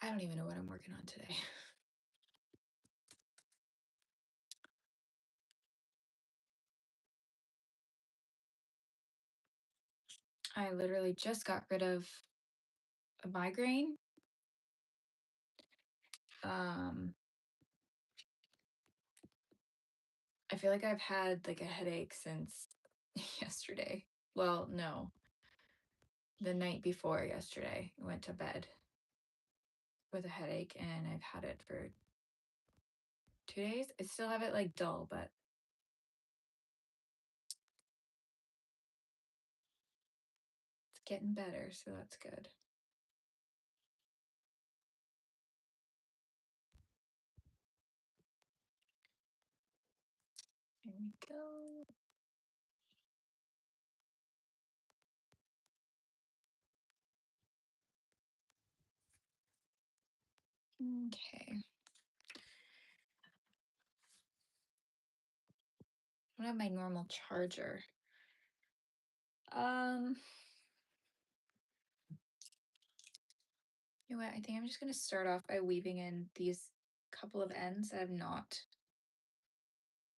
I don't even know what I'm working on today. I literally just got rid of a migraine. Um, I feel like I've had like a headache since yesterday. Well, no, the night before yesterday. I went to bed with a headache and I've had it for 2 days. I still have it like dull, but it's getting better, so that's good. Here we go. Okay. I don't have my normal charger. Um, you know what? I think I'm just gonna start off by weaving in these couple of ends that I've not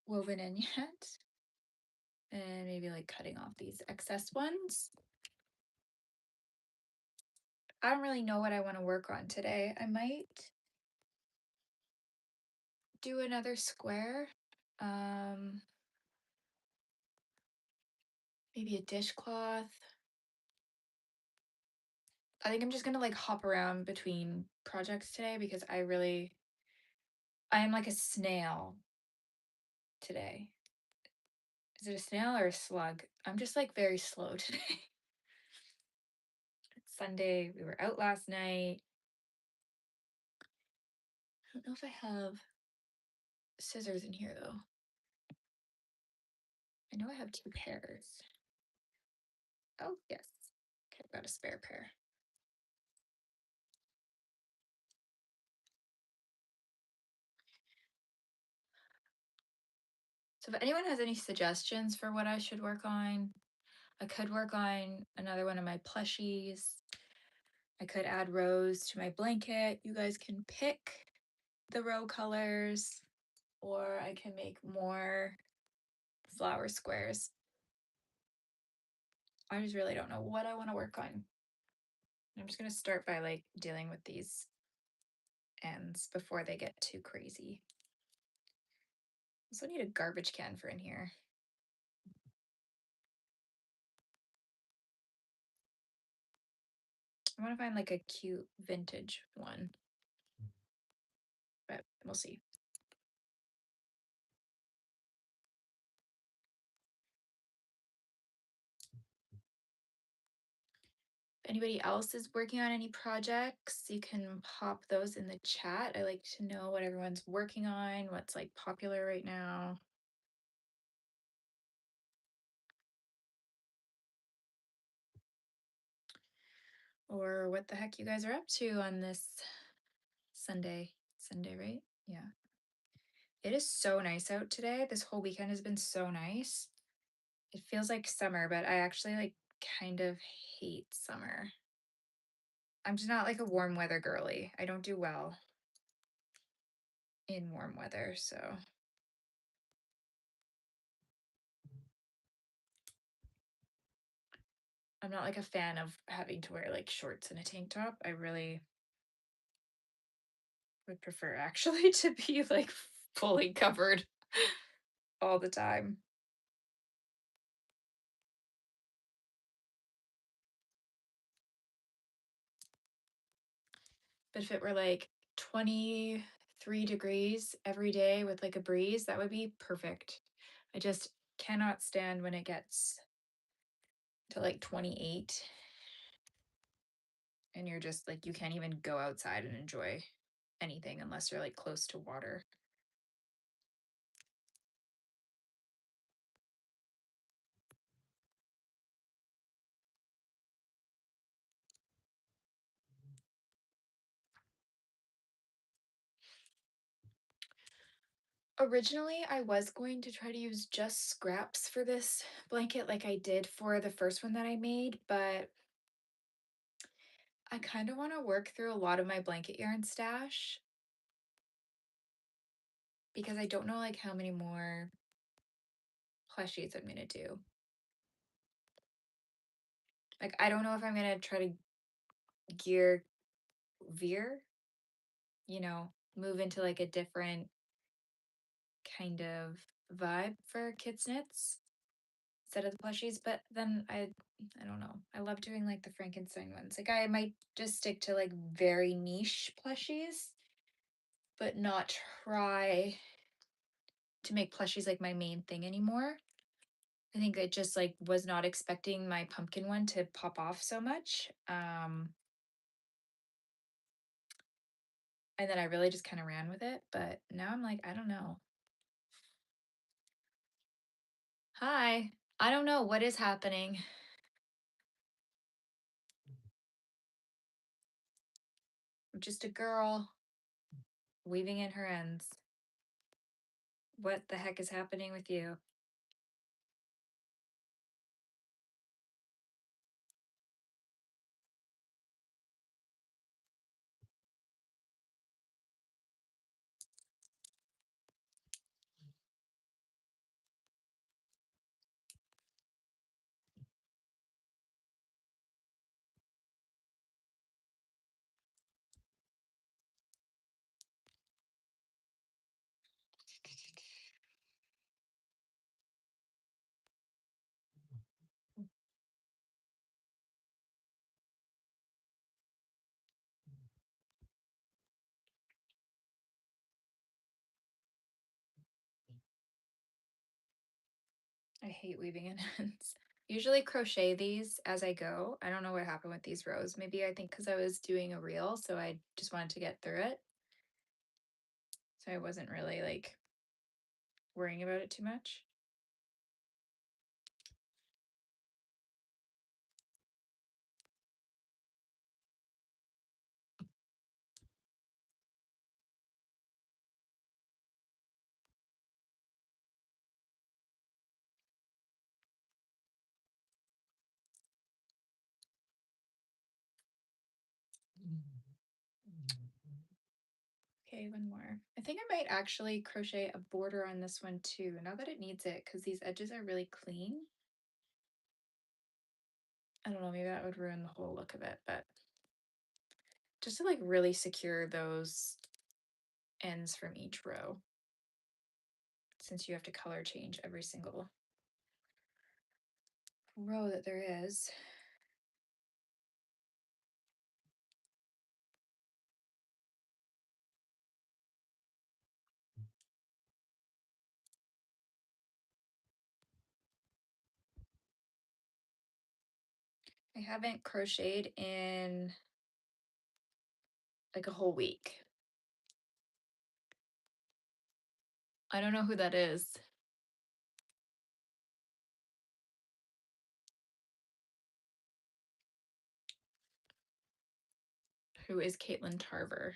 woven in yet. And maybe like cutting off these excess ones. I don't really know what I want to work on today. I might do another square. Um, Maybe a dishcloth. I think I'm just gonna like hop around between projects today because I am like a snail today. Is it a snail or a slug? I'm just like very slow today. It's Sunday. We were out last night. I don't know if I have scissors in here though. I know I have 2 pairs. Oh, yes. Okay, I've got a spare pair. So if anyone has any suggestions for what I should work on, I could work on another one of my plushies. I could add rows to my blanket. You guys can pick the row colors, or I can make more flower squares. I just really don't know what I want to work on. I'm just going to start by like dealing with these ends before they get too crazy. Also need a garbage can for in here. I want to find like a cute vintage one, but we'll see. If anybody else is working on any projects, you can pop those in the chat. I like to know what everyone's working on, what's like popular right now. Or what the heck you guys are up to on this Sunday. Sunday, right? Yeah. It is so nice out today. This whole weekend has been so nice. It feels like summer, but I actually like kind of hate summer. I'm just not like a warm weather girly. I don't do well in warm weather, so I'm not like a fan of having to wear like shorts and a tank top. I really would prefer actually to be like fully covered all the time. But if it were like 23 degrees every day with like a breeze, that would be perfect. I just cannot stand when it gets to like 28 and you're just like, you can't even go outside and enjoy anything unless you're like close to water. Originally, I was going to try to use just scraps for this blanket like I did for the first one that I made, but I kind of want to work through a lot of my blanket yarn stash because I don't know like how many more plushies I'm gonna do. Like I don't know if I'm gonna try to gear veer, move into like a different kind of vibe for kids knits instead of the plushies. But then I don't know. I love doing like the Frankenstein ones. Like I might just stick to like very niche plushies, but not try to make plushies like my main thing anymore. I think I just like was not expecting my pumpkin one to pop off so much. And then I really just kind of ran with it. But now I'm like, I don't know. Hi. I don't know what is happening. I'm just a girl weaving in her ends. What the heck is happening with you? I hate weaving in ends. Usually crochet these as I go. I don't know what happened with these rows. Maybe I think because I was doing a reel, so I just wanted to get through it. So I wasn't really like worrying about it too much. Okay, one more. I think I might actually crochet a border on this one too, now that it needs it, because these edges are really clean. I don't know, maybe that would ruin the whole look of it, but just to like really secure those ends from each row, since you have to color change every single row that there is. I haven't crocheted in like a whole week. I don't know who that is. Who is Caitlin Tarver?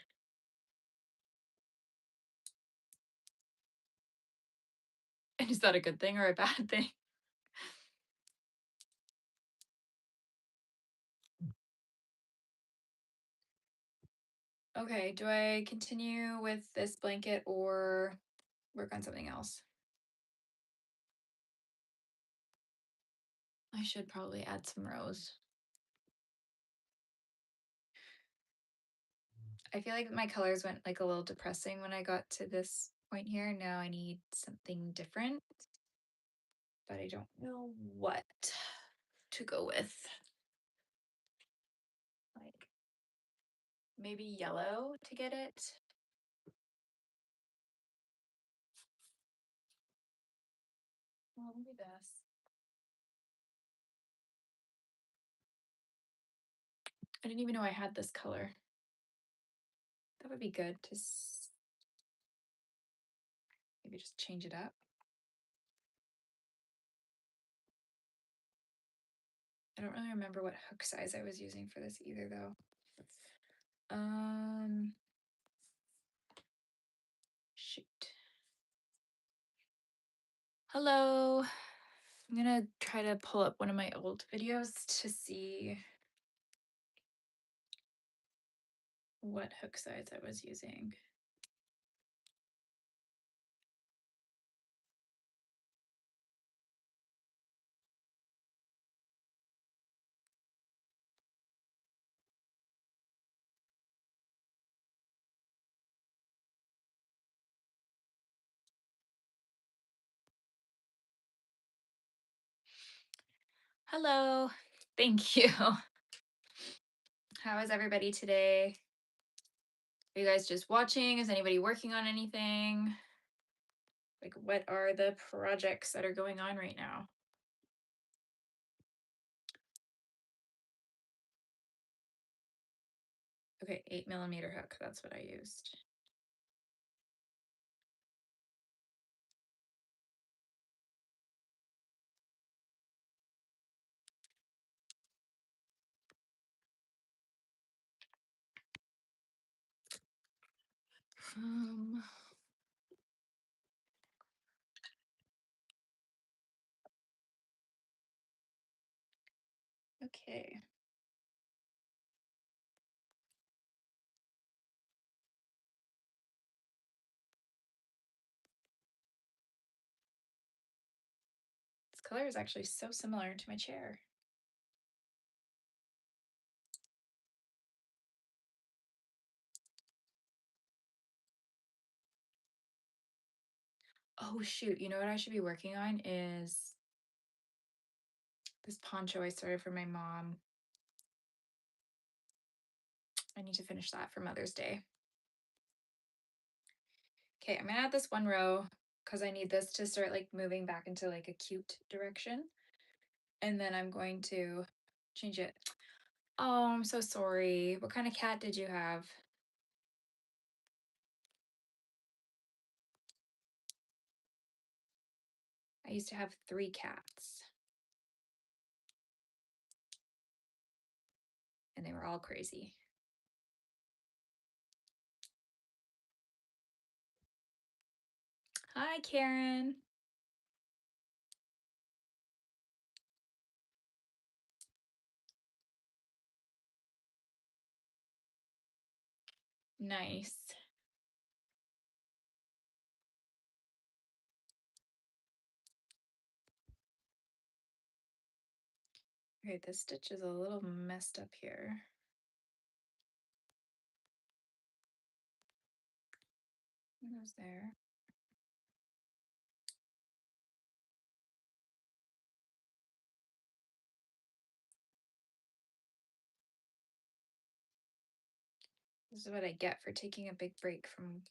And is that a good thing or a bad thing? Okay, do I continue with this blanket or work on something else? I should probably add some rows. I feel like my colors went like a little depressing when I got to this point here. Now I need something different, but I don't know what to go with. Like maybe yellow to get it. Well, maybe this. I didn't even know I had this color. That would be good to maybe just change it up. I don't really remember what hook size I was using for this either though. Shoot. Hello. I'm gonna try to pull up one of my old videos to see what hook size I was using. Hello. Thank you. How is everybody today? Are you guys just watching? Is anybody working on anything? Like, what are the projects that are going on right now? Okay, 8mm hook. That's what I used. Um, okay. This color is actually so similar to my chair. Oh shoot, you know what I should be working on is this poncho I started for my mom. I need to finish that for Mother's Day. Okay, I'm gonna add this one row because I need this to start like moving back into like a cute direction. And then I'm going to change it. Oh, I'm so sorry. What kind of cat did you have? I used to have 3 cats. And they were all crazy. Hi, Karen. Nice. Okay, this stitch is a little messed up here. What was there? This is what I get for taking a big break from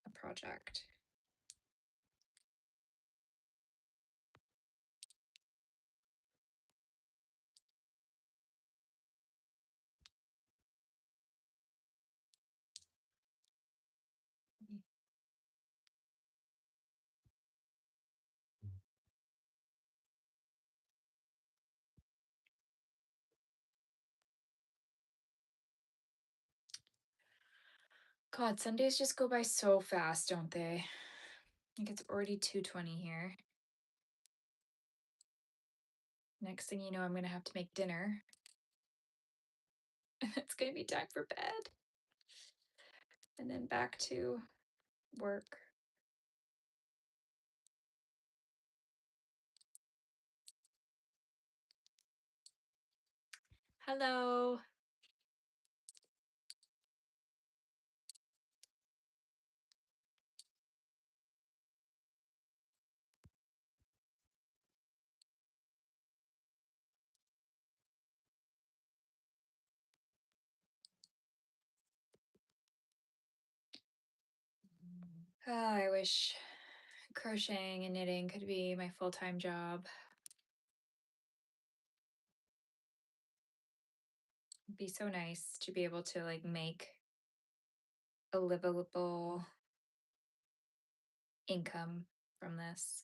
a project. God, Sundays just go by so fast, don't they? I think it's already 2:20 here. Next thing you know, I'm going to have to make dinner. It's going to be time for bed. And then back to work. Hello. Oh, I wish crocheting and knitting could be my full-time job. It'd be so nice to be able to like make a livable income from this.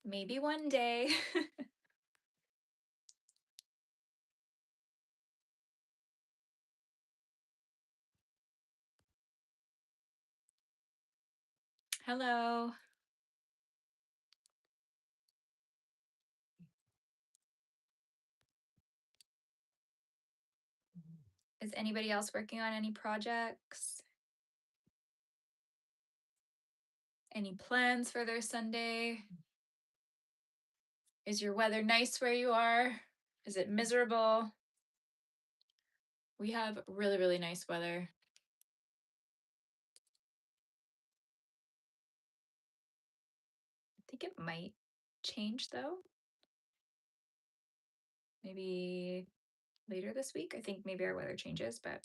Maybe one day. Hello. Is anybody else working on any projects? Any plans for their Sunday? Is your weather nice where you are? Is it miserable? We have really, really nice weather. I think it might change though. Maybe later this week. I think maybe our weather changes, but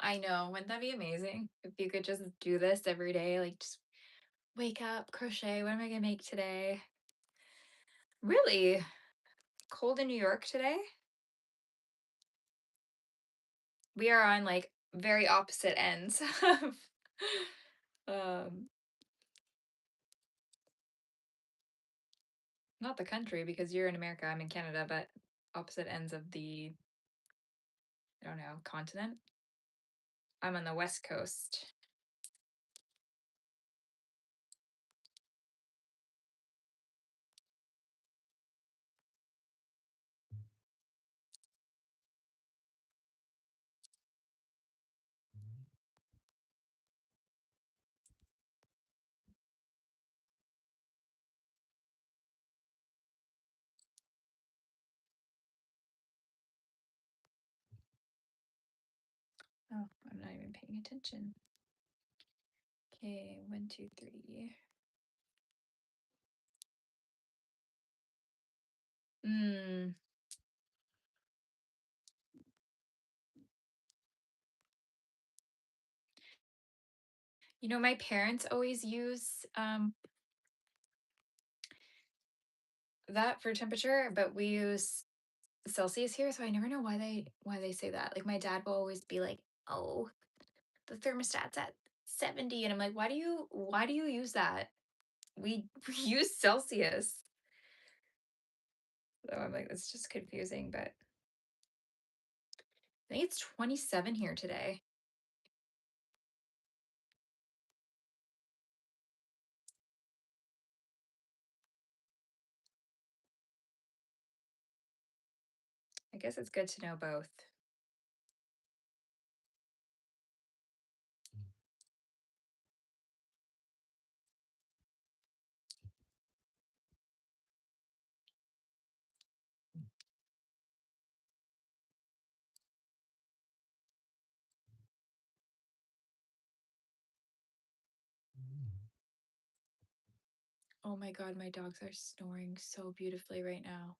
I know. Wouldn't that be amazing if you could just do this every day? Like, just wake up, crochet. What am I going to make today? Really cold in New York today? We are on like very opposite ends of um not the country because you're in America, I'm in Canada, but opposite ends of the, I don't know, continent. I'm on the West Coast. Oh, I'm not even paying attention. Okay, 1, 2, 3. Hmm. You know, my parents always use that for temperature, but we use Celsius here, so I never know why they say that. Like my dad will always be like, "Oh, the thermostat's at 70," and I'm like, "Why do you use that? We use Celsius." So I'm like, it's just confusing, but I think it's 27 here today. I guess it's good to know both. Oh my God, my dogs are snoring so beautifully right now.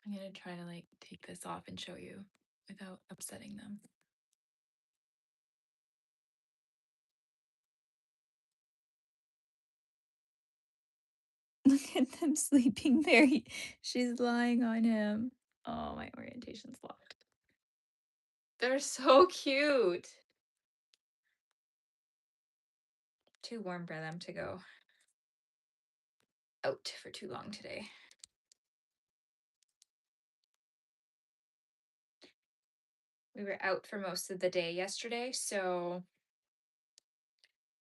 I'm gonna try to like take this off and show you without upsetting them. Look at them sleeping there. She's lying on him. Oh, my orientation's locked. They're so cute. Too warm for them to go out for too long today. We were out for most of the day yesterday, so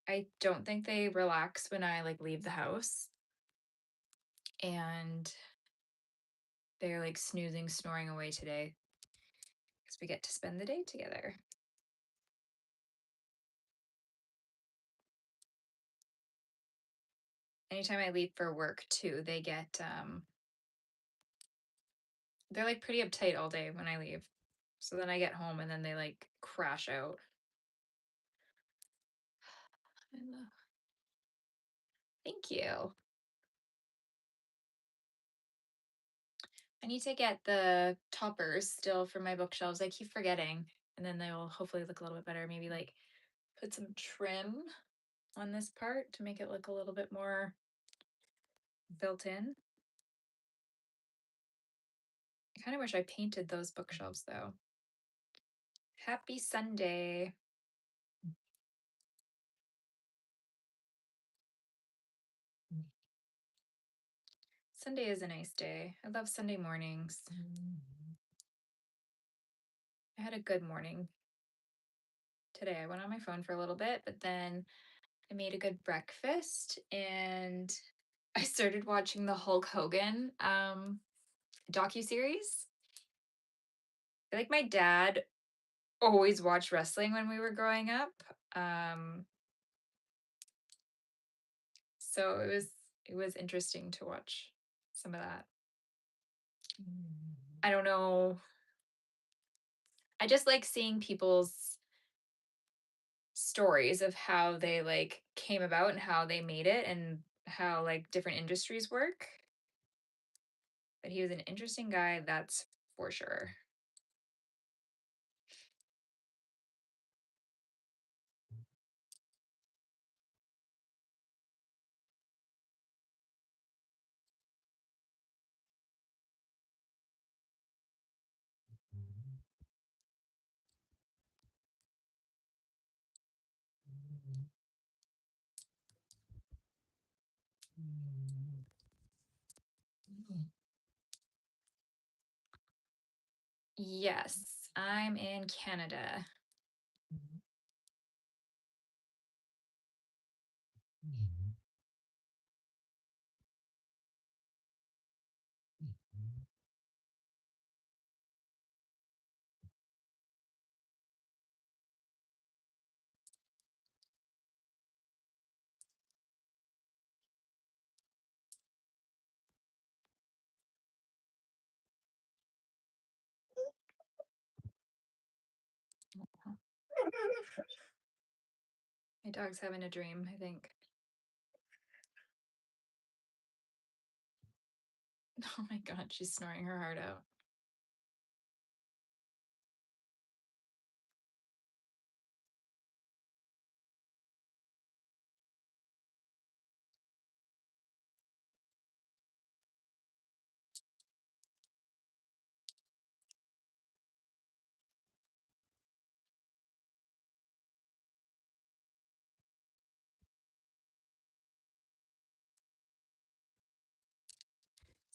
I don't think they relax when I like leave the house. And they're like snoozing, snoring away today because we get to spend the day together. Anytime I leave for work too, they get they're like pretty uptight all day when I leave. So then I get home and then they like crash out. Thank you. I need to get the toppers still for my bookshelves. I keep forgetting. And then they will hopefully look a little bit better. Maybe like put some trim on this part to make it look a little bit more built in. I kind of wish I painted those bookshelves though. Happy Sunday. Sunday is a nice day. I love Sunday mornings. I had a good morning today. I went on my phone for a little bit, but then I made a good breakfast and I started watching the Hulk Hogan docuseries. I feel like my dad always watched wrestling when we were growing up. Um, so it was interesting to watch some of that. I don't know. I just like seeing people's stories of how they like came about and how they made it and how like different industries work. But he was an interesting guy, that's for sure. Yes, I'm in Canada. My dog's having a dream, I think. Oh my god, she's snoring her heart out.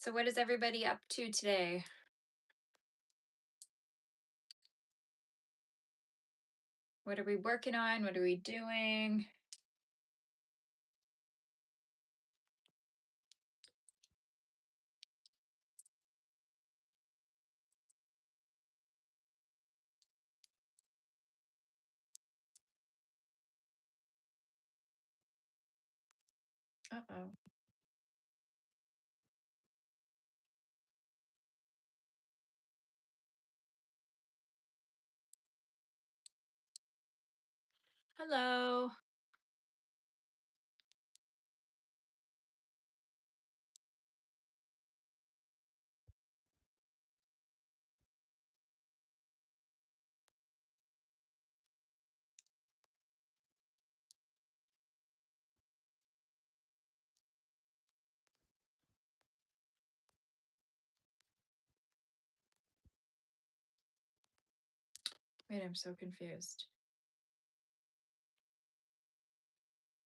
So what is everybody up to today? What are we working on? What are we doing? Uh-oh. Hello. Wait, I'm so confused.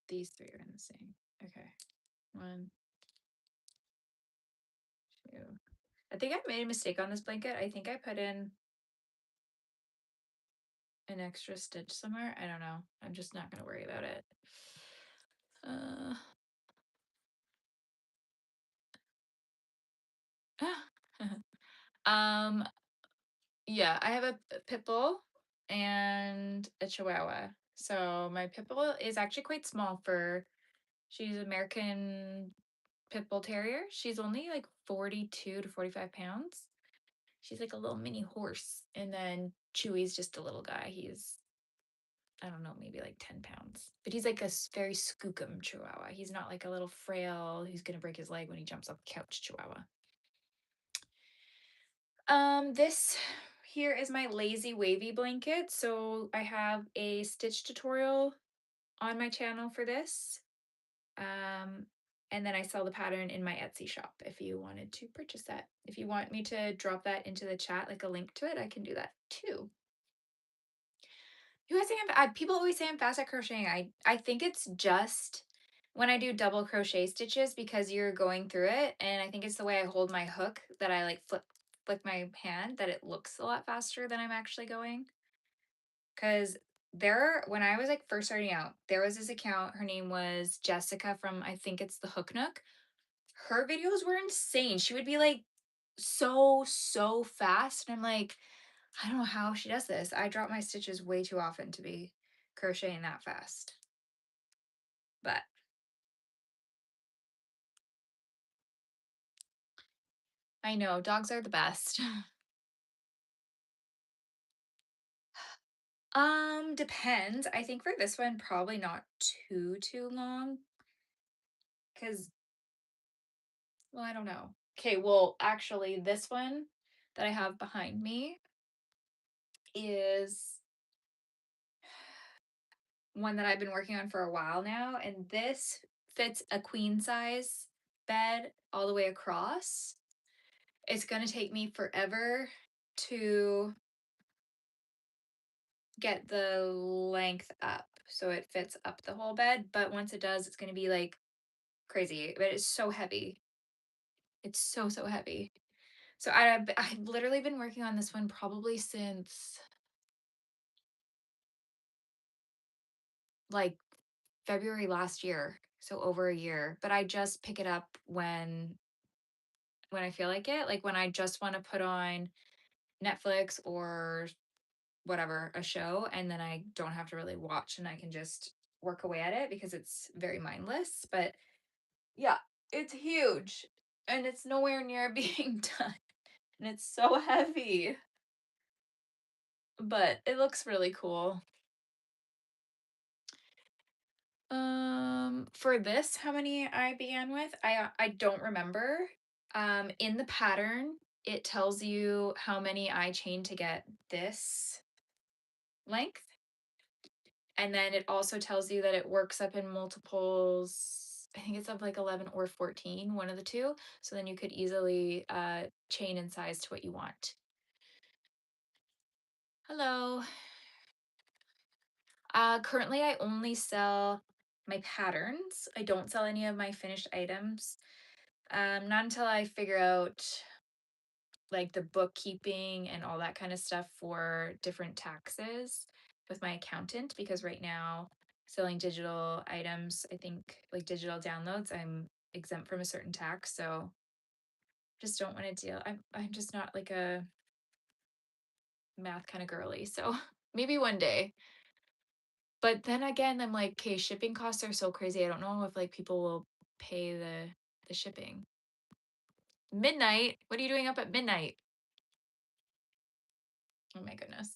These three are in the same. Okay. One, two. I think I made a mistake on this blanket. I think I put in an extra stitch somewhere. I don't know. I'm just not going to worry about it. Uh, um, yeah, I have a pit bull and a chihuahua. So my pit bull is actually quite small for, she's American pit bull terrier. She's only like 42 to 45 pounds. She's like a little mini horse. And then Chewy's just a little guy. He's, I don't know, maybe like 10 pounds. But he's like a very skookum chihuahua. He's not like a little frail who's going to break his leg when he jumps off the couch chihuahua. This here is my lazy wavy blanket. So I have a stitch tutorial on my channel for this. And then I sell the pattern in my Etsy shop if you wanted to purchase that. If you want me to drop that into the chat, like a link to it, I can do that too. You guys think people always say I'm fast at crocheting. I think it's just when I do double crochet stitches because you're going through it, and I think it's the way I hold my hook that I like flick my hand that it looks a lot faster than I'm actually going. Because when I was like first starting out, there was this account. Her name was Jessica from, I think it's the Hook Nook. Her videos were insane. She would be like so fast. And I'm like, I don't know how she does this. I drop my stitches way too often to be crocheting that fast. But I know dogs are the best. Depends. I think for this one, probably not too long. Cause, well, I don't know. Okay, well, actually, this one that I have behind me is one that I've been working on for a while now, and this fits a queen size bed all the way across. It's gonna take me forever to get the length up so it fits up the whole bed, but once it does, it's gonna be like crazy. But it's so heavy. It's so heavy. So I've literally been working on this one probably since like February last year, so over a year. But I just pick it up when I feel like it, like when I just want to put on Netflix or whatever, a show, and then I don't have to really watch and I can just work away at it because it's very mindless. But yeah, it's huge and it's nowhere near being done. And it's so heavy, but it looks really cool. For this, how many I began with? I don't remember. In the pattern, it tells you how many I chain to get this length. And then it also tells you that it works up in multiples. I think it's up like 11 or 14, one of the two. So then you could easily chain in size to what you want. Hello. Currently, I only sell my patterns. I don't sell any of my finished items. Not until I figure out like the bookkeeping and all that kind of stuff for different taxes with my accountant, because right now selling digital items, I think like digital downloads, I'm exempt from a certain tax. So just don't want to deal. I'm just not like a math kind of girly. So maybe one day. But then again, I'm like, okay, shipping costs are so crazy. I don't know if like people will pay the shipping. Midnight? What are you doing up at midnight? Oh my goodness.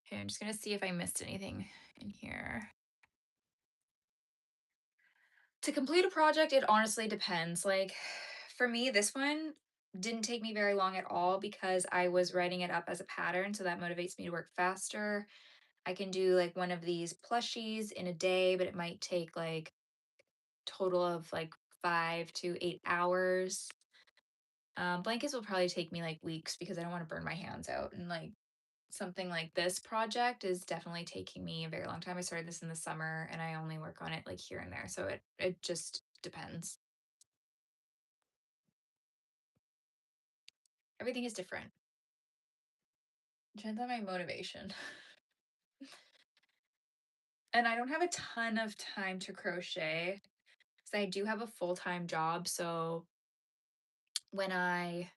Okay, I'm just gonna see if I missed anything in here. To complete a project, it honestly depends. Like for me, this one didn't take me very long at all because I was writing it up as a pattern, so that motivates me to work faster. I can do like one of these plushies in a day, but it might take like total of like 5 to 8 hours. Blankets will probably take me like weeks because I don't want to burn my hands out. And like something like this project is definitely taking me a very long time. I started this in the summer and I only work on it like here and there. So it just depends. Everything is different. Depends on my motivation. And I don't have a ton of time to crochet because I do have a full-time job. So when I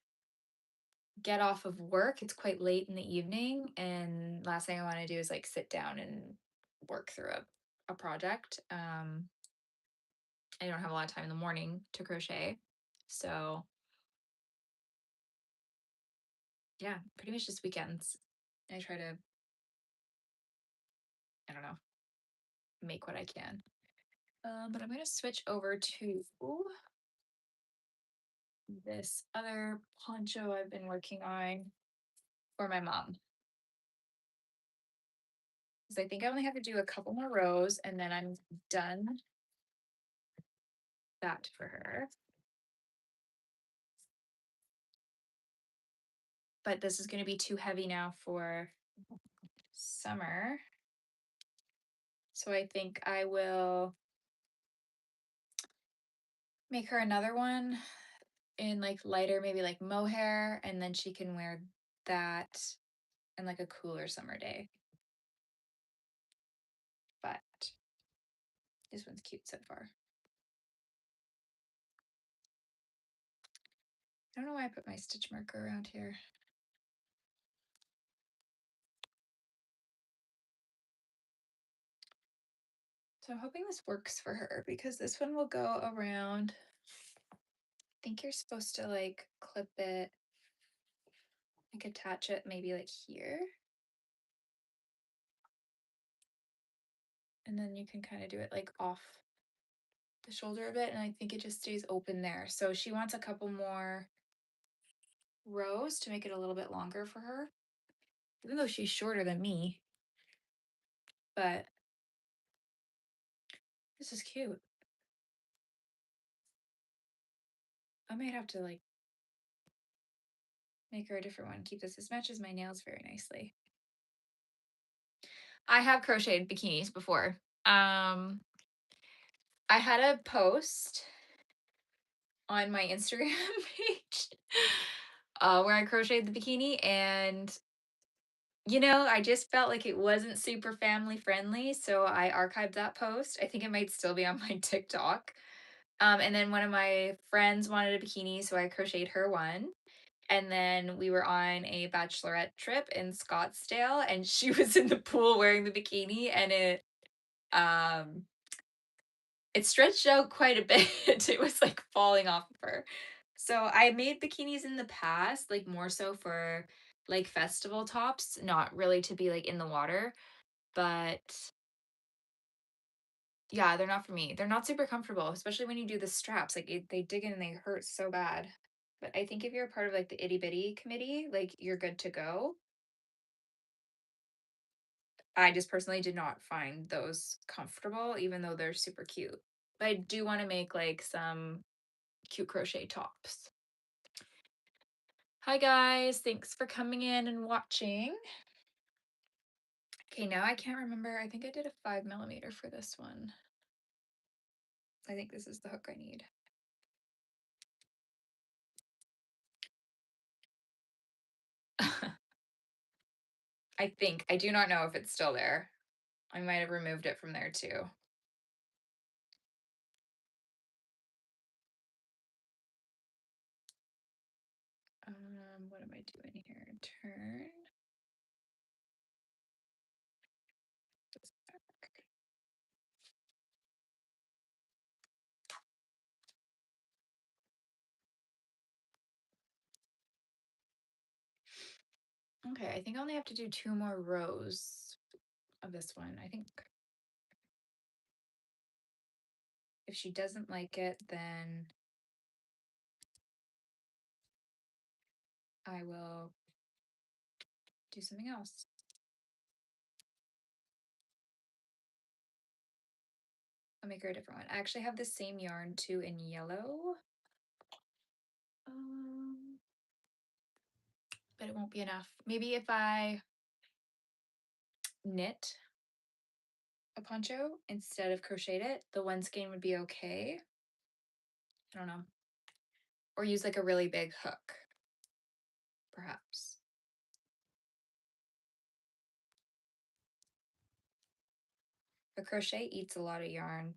get off of work, it's quite late in the evening. And last thing I want to do is like sit down and work through a project. I don't have a lot of time in the morning to crochet. So yeah, pretty much just weekends. I try to, I don't know, make what I can. But I'm going to switch over to this other poncho I've been working on for my mom. Because I think I only have to do a couple more rows and then I'm done that for her. But this is going to be too heavy now for summer. So I think I will make her another one in like lighter, maybe like mohair, and then she can wear that in like a cooler summer day. But this one's cute so far. I don't know why I put my stitch marker around here. So I'm hoping this works for her because this one will go around. I think you're supposed to like clip it, like attach it maybe like here. And then you can kind of do it like off the shoulder a bit, and I think it just stays open there. So she wants a couple more rows to make it a little bit longer for her, even though she's shorter than me. But this is cute. I might have to like make her a different one. Keep this. This matches my nails very nicely. I have crocheted bikinis before. I had a post on my Instagram page where I crocheted the bikini, and I just felt like it wasn't super family friendly, so I archived that post. I think it might still be on my TikTok. And then one of my friends wanted a bikini, so I crocheted her one. And then we were on a bachelorette trip in Scottsdale, and she was in the pool wearing the bikini, and um it stretched out quite a bit. It was like falling off of her. So I made bikinis in the past, like more so for like festival tops, not really to be like in the water. But yeah, they're not for me. They're not super comfortable, especially when you do the straps. Like they dig in and they hurt so bad. But I think if you're a part of like the itty bitty committee, like you're good to go. I just personally did not find those comfortable, even though they're super cute. But I do want to make like some cute crochet tops. Hi guys, thanks for coming in and watching. Okay, now I can't remember. I think I did a 5mm for this one. I think this is the hook I need. I think. I do not know if it's still there. I might have removed it from there too. What am I doing here? Turn. This back. Okay, I think I only have to do 2 more rows of this one. I think if she doesn't like it, then I will do something else. I'll make her a different one. I actually have the same yarn too in yellow. But it won't be enough. Maybe if I knit a poncho instead of crocheted it, the one skein would be okay. I don't know. Or use like a really big hook, perhaps. The crochet eats a lot of yarn.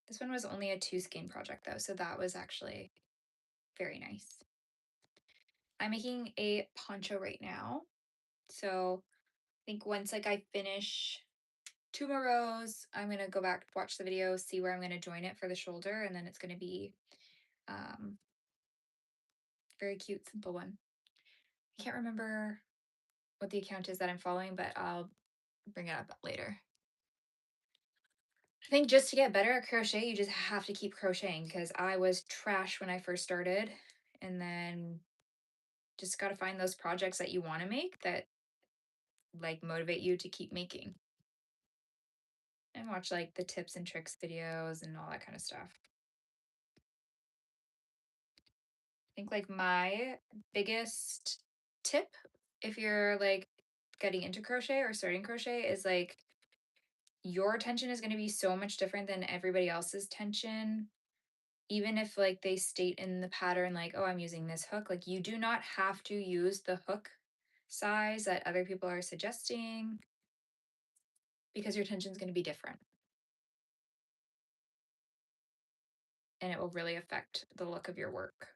This one was only a 2 skein project though, so that was actually very nice. I'm making a poncho right now. So I think once like I finish 2 more rows, I'm gonna go back, watch the video, see where I'm gonna join it for the shoulder, and then it's gonna be very cute, simple one. I can't remember what the account is that I'm following, but I'll bring it up later. I think just to get better at crochet, you just have to keep crocheting because I was trash when I first started. And then just got to find those projects that you want to make that like motivate you to keep making. and watch like the tips and tricks videos and all that kind of stuff. I think like my biggest tip if you're like getting into crochet or starting crochet is like your tension is going to be so much different than everybody else's tension. Even if like they state in the pattern like, oh, I'm using this hook, like you do not have to use the hook size that other people are suggesting because your tension is going to be different and it will really affect the look of your work.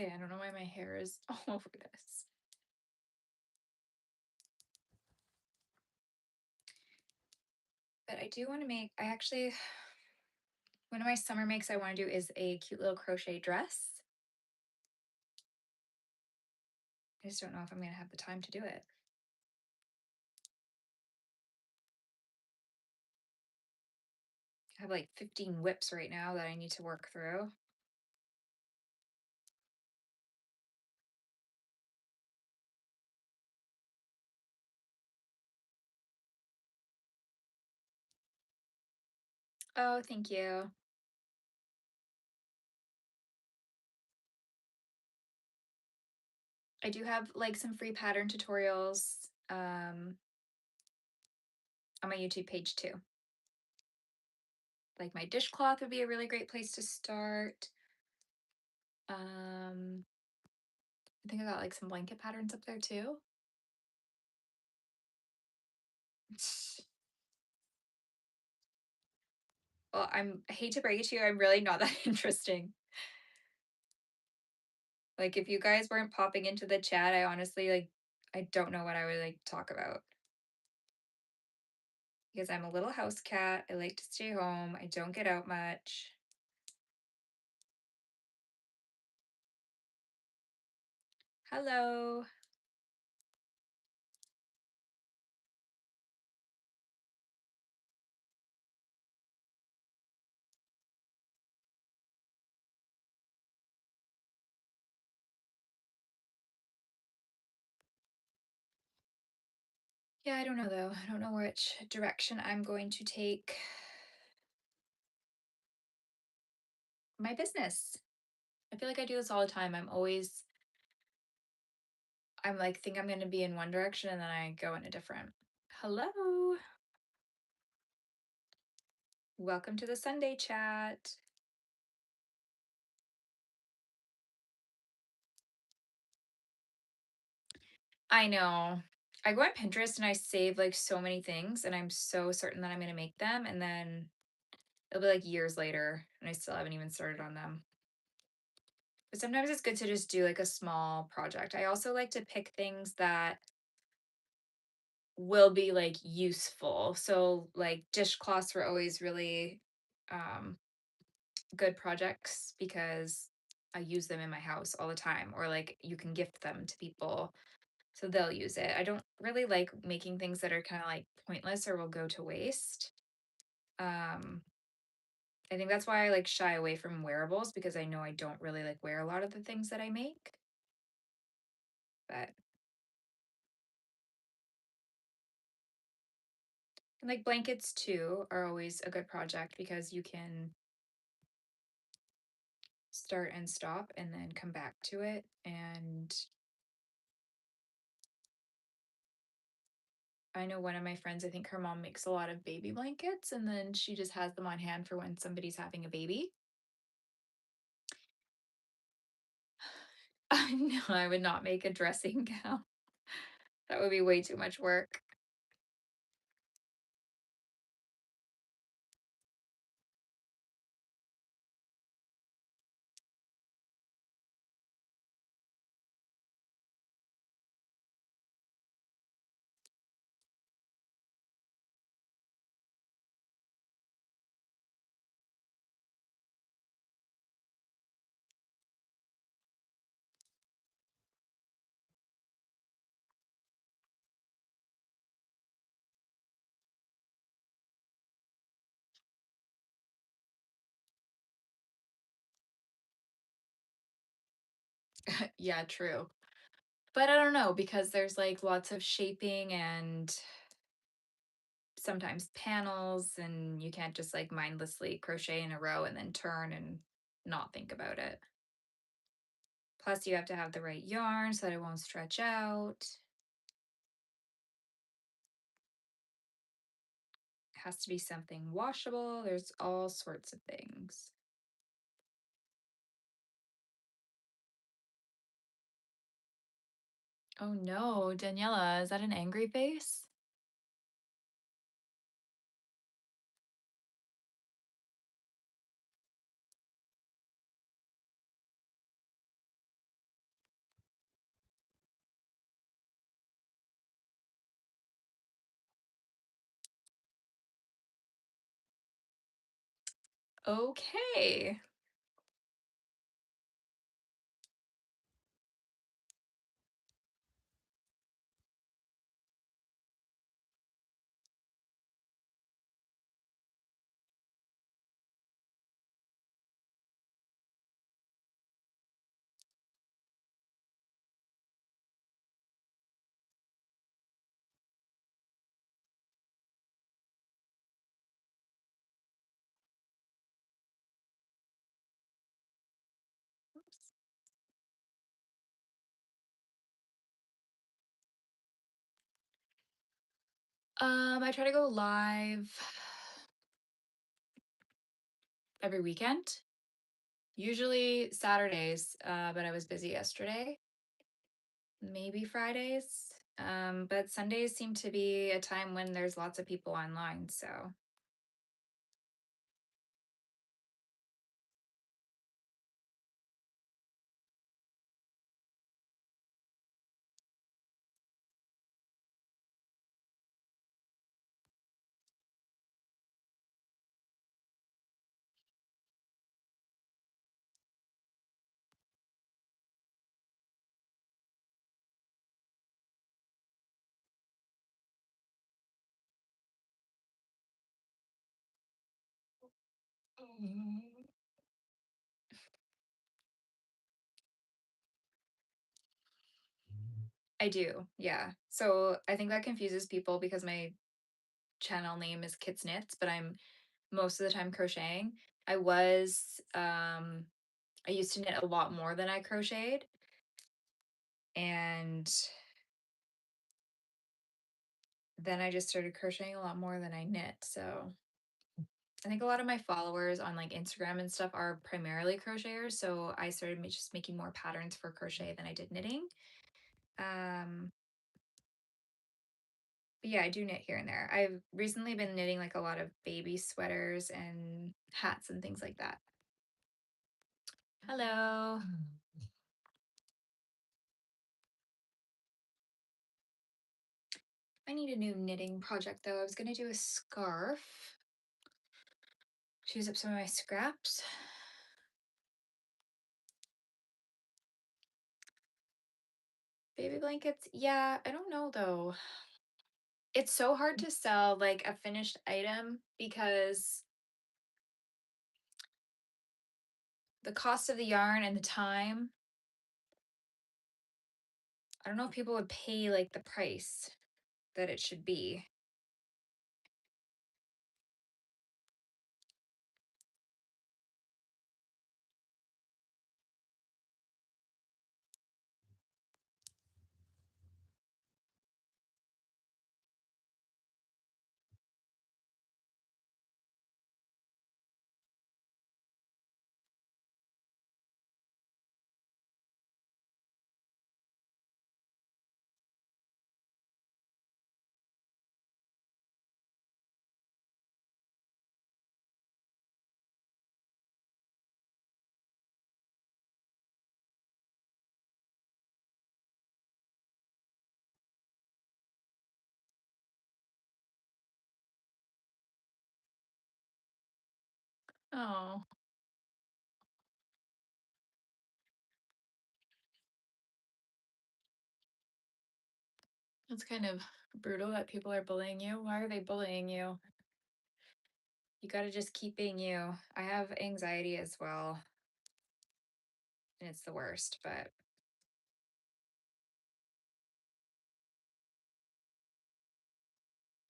Okay, I don't know why my hair is all over this. But I do want to make, one of my summer makes I want to do is a cute little crochet dress. I just don't know if I'm going to have the time to do it. I have like 15 whips right now that I need to work through. Oh, thank you. I do have like some free pattern tutorials on my YouTube page too. Like my dishcloth would be a really great place to start. I think I got like some blanket patterns up there too. Well, I hate to break it to you, I'm really not that interesting. Like if you guys weren't popping into the chat, I honestly like I don't know what I would like talk about. Because I'm a little house cat. I like to stay home. I don't get out much. Hello. Yeah, I don't know though. I don't know which direction I'm going to take my business. I feel like I do this all the time. I'm like, think I'm going to be in one direction and then I go in a different. Hello. Welcome to the Sunday chat. I know. I go on Pinterest and I save like so many things and I'm so certain that I'm going to make them. And then it'll be like years later and I still haven't even started on them. But sometimes it's good to just do like a small project. I also like to pick things that will be like useful. So like dishcloths were always really um, good projects because I use them in my house all the time, or like you can gift them to people so they'll use it. I don't really like making things that are kind of like pointless or will go to waste. Um, I think that's why I like shy away from wearables because I know I don't really like wear a lot of the things that I make. But and like blankets too are always a good project because you can start and stop and then come back to it. And I know one of my friends, I think her mom makes a lot of baby blankets and then she just has them on hand for when somebody's having a baby. I know I would not make a dressing gown. That would be way too much work. Yeah, true. But I don't know because there's like lots of shaping and sometimes panels, and you can't just like mindlessly crochet in a row and then turn and not think about it. Plus, you have to have the right yarn so that it won't stretch out. It has to be something washable. There's all sorts of things. Oh no, Daniela, is that an angry face? Okay. I try to go live every weekend, usually Saturdays, but I was busy yesterday, maybe Fridays. But Sundays seem to be a time when there's lots of people online, so. I do, yeah. So I think that confuses people because my channel name is Kids Knits, but I'm most of the time crocheting. I used to knit a lot more than I crocheted, and then I just started crocheting a lot more than I knit. So I think a lot of my followers on like Instagram and stuff are primarily crocheters. So I started just making more patterns for crochet than I did knitting. Um, but yeah, I do knit here and there. I've recently been knitting like a lot of baby sweaters and hats and things like that. Hello. I need a new knitting project though. I was gonna do a scarf. Choose up some of my scraps. Baby blankets. Yeah, I don't know though. It's so hard to sell like a finished item because the cost of the yarn and the time, I don't know if people would pay like the price that it should be. Oh, that's kind of brutal that people are bullying you. Why are they bullying you? You got to just keep being you. I have anxiety as well, and it's the worst, but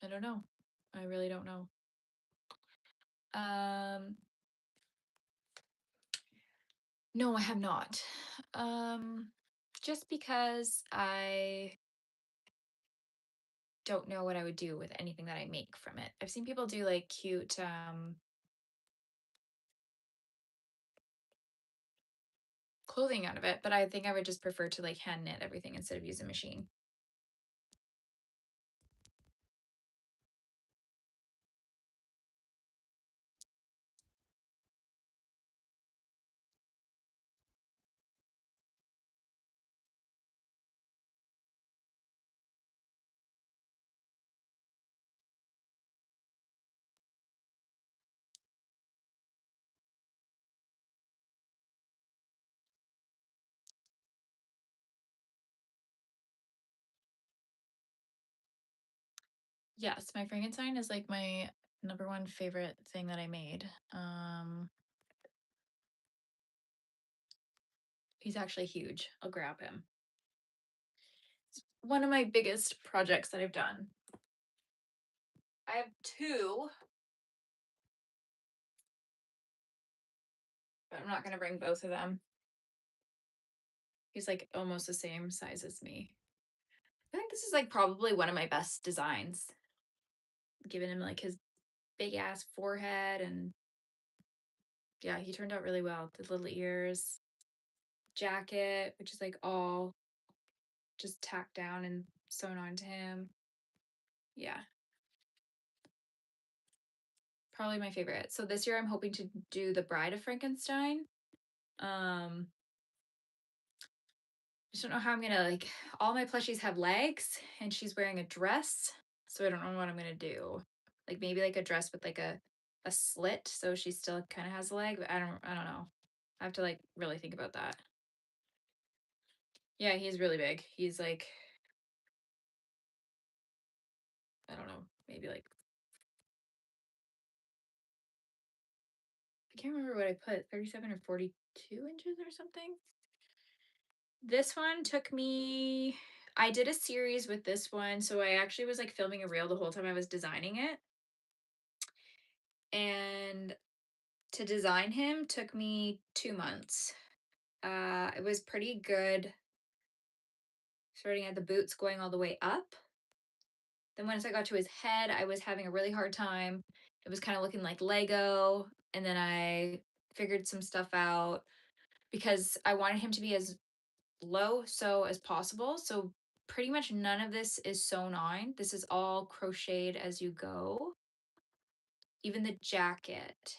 I don't know. I really don't know. Um, no, I have not. Um, just because I don't know what I would do with anything that I make from it. I've seen people do like cute clothing out of it, but I think I would just prefer to like hand knit everything instead of use a machine. Yes, my Frankenstein is like my number one favorite thing that I made. He's actually huge. I'll grab him. It's one of my biggest projects that I've done. I have two, but I'm not going to bring both of them. He's like almost the same size as me. I think this is like probably one of my best designs, given him like his big ass forehead. And yeah, he turned out really well. The little ears, jacket, which is like all just tacked down and sewn onto him. Yeah, probably my favorite. So this year I'm hoping to do the Bride of Frankenstein. Um, just don't know how I'm gonna like. All my plushies have legs, and she's wearing a dress, so I don't know what I'm gonna do. Like maybe like a dress with like a slit, so she still kind of has a leg. But I don't know. I have to like really think about that. Yeah, he's really big. He's like, I don't know, maybe like I can't remember what I put, 37 or 42 inches or something. This one took me, I did a series with this one. So I actually was like filming a reel the whole time I was designing it. And to design him took me 2 months. It was pretty good starting at the boots going all the way up. Then once I got to his head, I was having a really hard time. It was kind of looking like Lego. And then I figured some stuff out because I wanted him to be as low sew as possible. So pretty much none of this is sewn on. This is all crocheted as you go. Even the jacket.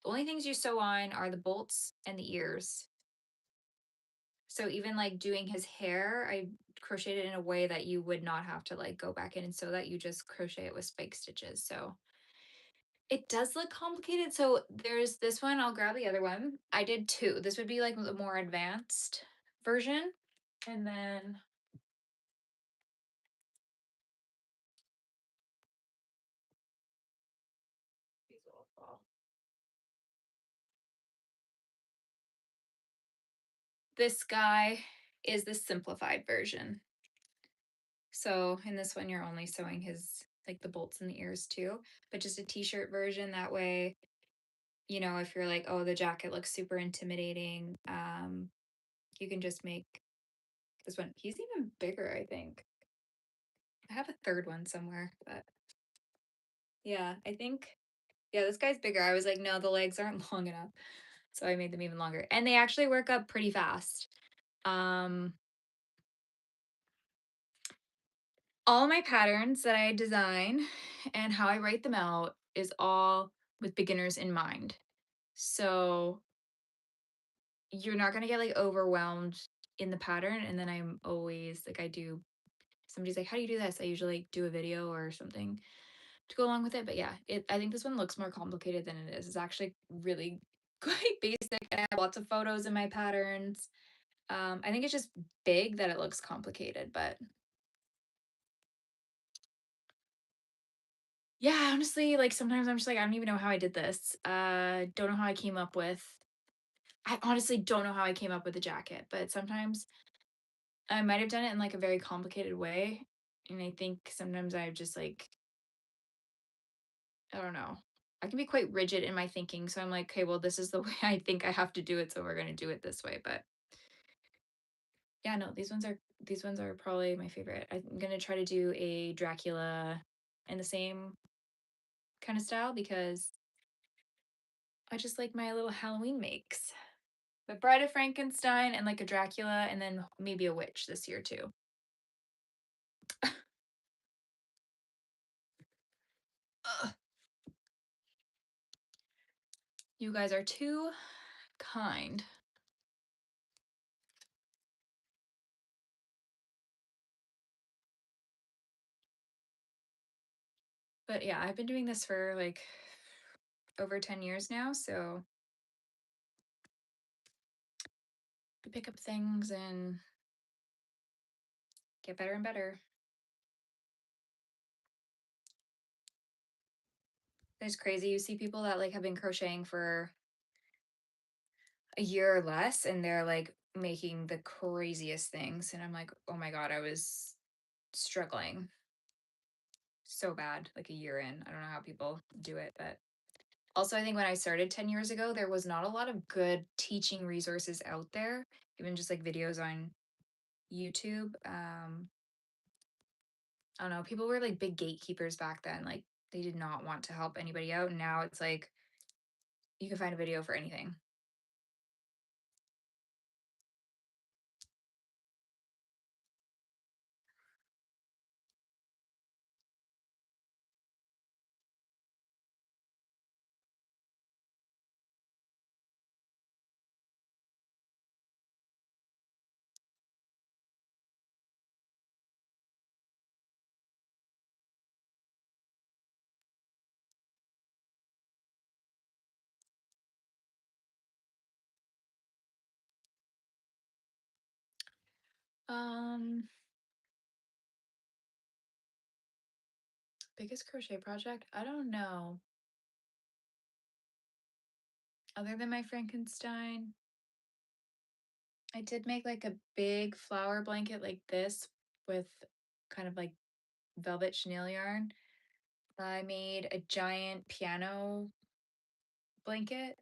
The only things you sew on are the bolts and the ears. So even like doing his hair, I crocheted it in a way that you would not have to like go back in and sew that. You just crochet it with spike stitches. So it does look complicated. So there's this one. I'll grab the other one. I did two. This would be like the more advanced version. And then this guy is the simplified version. So in this one, you're only sewing his like the bolts in the ears too, but just a t-shirt version. That way, you know, if you're like, oh, the jacket looks super intimidating, you can just make this one. He's even bigger, I think. I have a third one somewhere, but yeah, I think, yeah, this guy's bigger. I was like, no, the legs aren't long enough. So I made them even longer. And they actually work up pretty fast. Um, all my patterns that I design and how I write them out is all with beginners in mind. So you're not going to get like overwhelmed in the pattern. And then I'm always like, I do, somebody's like, how do you do this? I usually like, do a video or something to go along with it. But yeah, I think this one looks more complicated than it is. It's actually really quite basic. I have lots of photos in my patterns. I think it's just big that it looks complicated, but yeah, honestly, like sometimes I'm just like, I don't even know how I did this. Don't know how I came up with, I honestly don't know how I came up with the jacket, but sometimes I might have done it in like a very complicated way. And I think sometimes I just like, I don't know. I can be quite rigid in my thinking. So I'm like, okay, well, this is the way I think I have to do it. So we're going to do it this way. But yeah, no, these ones are probably my favorite. I'm going to try to do a Dracula in the same kind of style because I just like my little Halloween makes. The Bride of Frankenstein and like a Dracula and then maybe a witch this year too. Ugh. You guys are too kind. But yeah, I've been doing this for like over 10 years now, so to pick up things and get better and better. It's crazy. You see people that like have been crocheting for a year or less and they're like making the craziest things. And I'm like, oh my God, I was struggling so bad like a year in. I don't know how people do it, but also I think when I started 10 years ago, there was not a lot of good teaching resources out there, even just like videos on YouTube. I don't know, people were like big gatekeepers back then. Like they did not want to help anybody out. And now it's like you can find a video for anything. Um, Biggest crochet project? I don't know. Other than my Frankenstein, I did make like a big flower blanket like this with kind of like velvet chenille yarn. I made a giant piano blanket,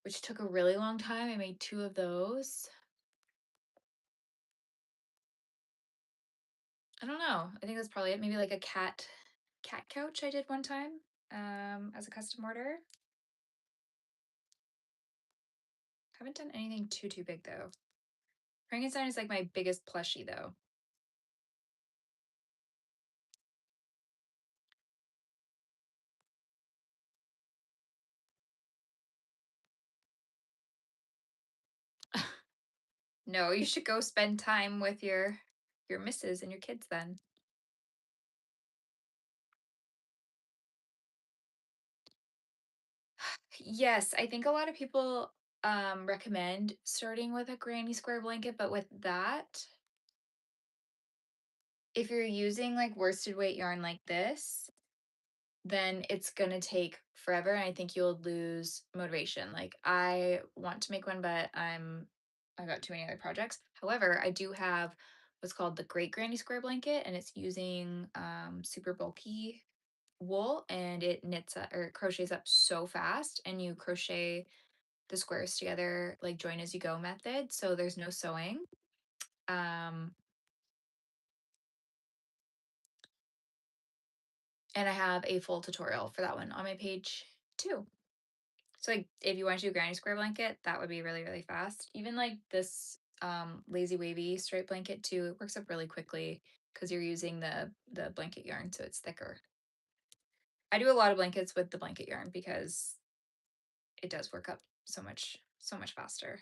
which took a really long time. I made two of those. I don't know. I think that's probably it. Maybe like a cat couch I did one time as a custom order. Haven't done anything too big though. Frankenstein is like my biggest plushie though. No, you should go spend time with your missus and your kids then. Yes, I think a lot of people recommend starting with a granny square blanket, but with that, if you're using like worsted weight yarn like this, then it's gonna take forever and I think you'll lose motivation. Like I want to make one, but I got too many other projects. However, I do have what's called the Great Granny Square Blanket, and it's using super bulky wool and it knits up, or crochets up so fast, and you crochet the squares together like join as you go method. So there's no sewing. Um, and I have a full tutorial for that one on my page too. So like if you want to do a granny square blanket, that would be really fast. Even like this lazy wavy straight blanket too, it works up really quickly because you're using the blanket yarn, so it's thicker. I do a lot of blankets with the blanket yarn because it does work up so much faster.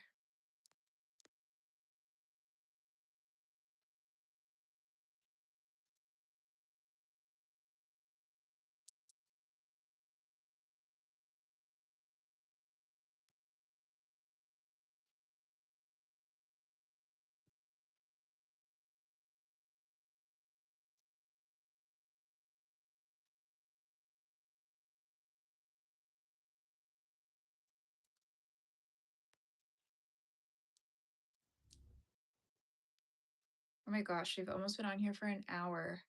Oh my gosh, we've almost been on here for an hour.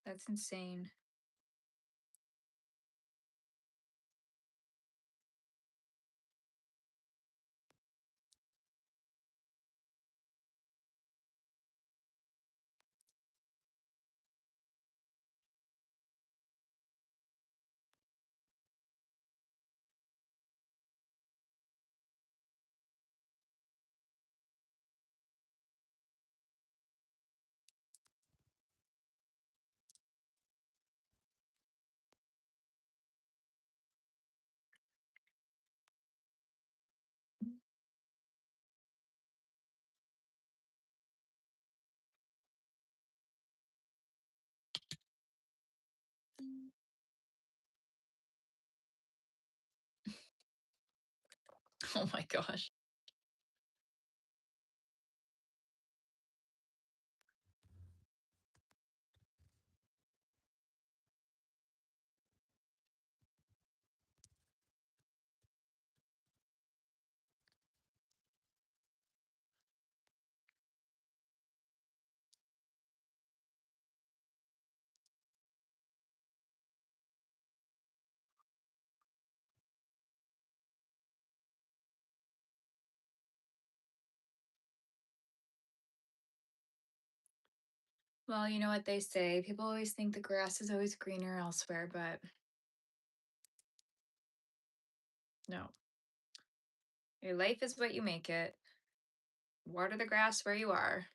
That's insane. Oh my gosh. Well, you know what they say. People always think the grass is always greener elsewhere, but no. Your life is what you make it. Water the grass where you are.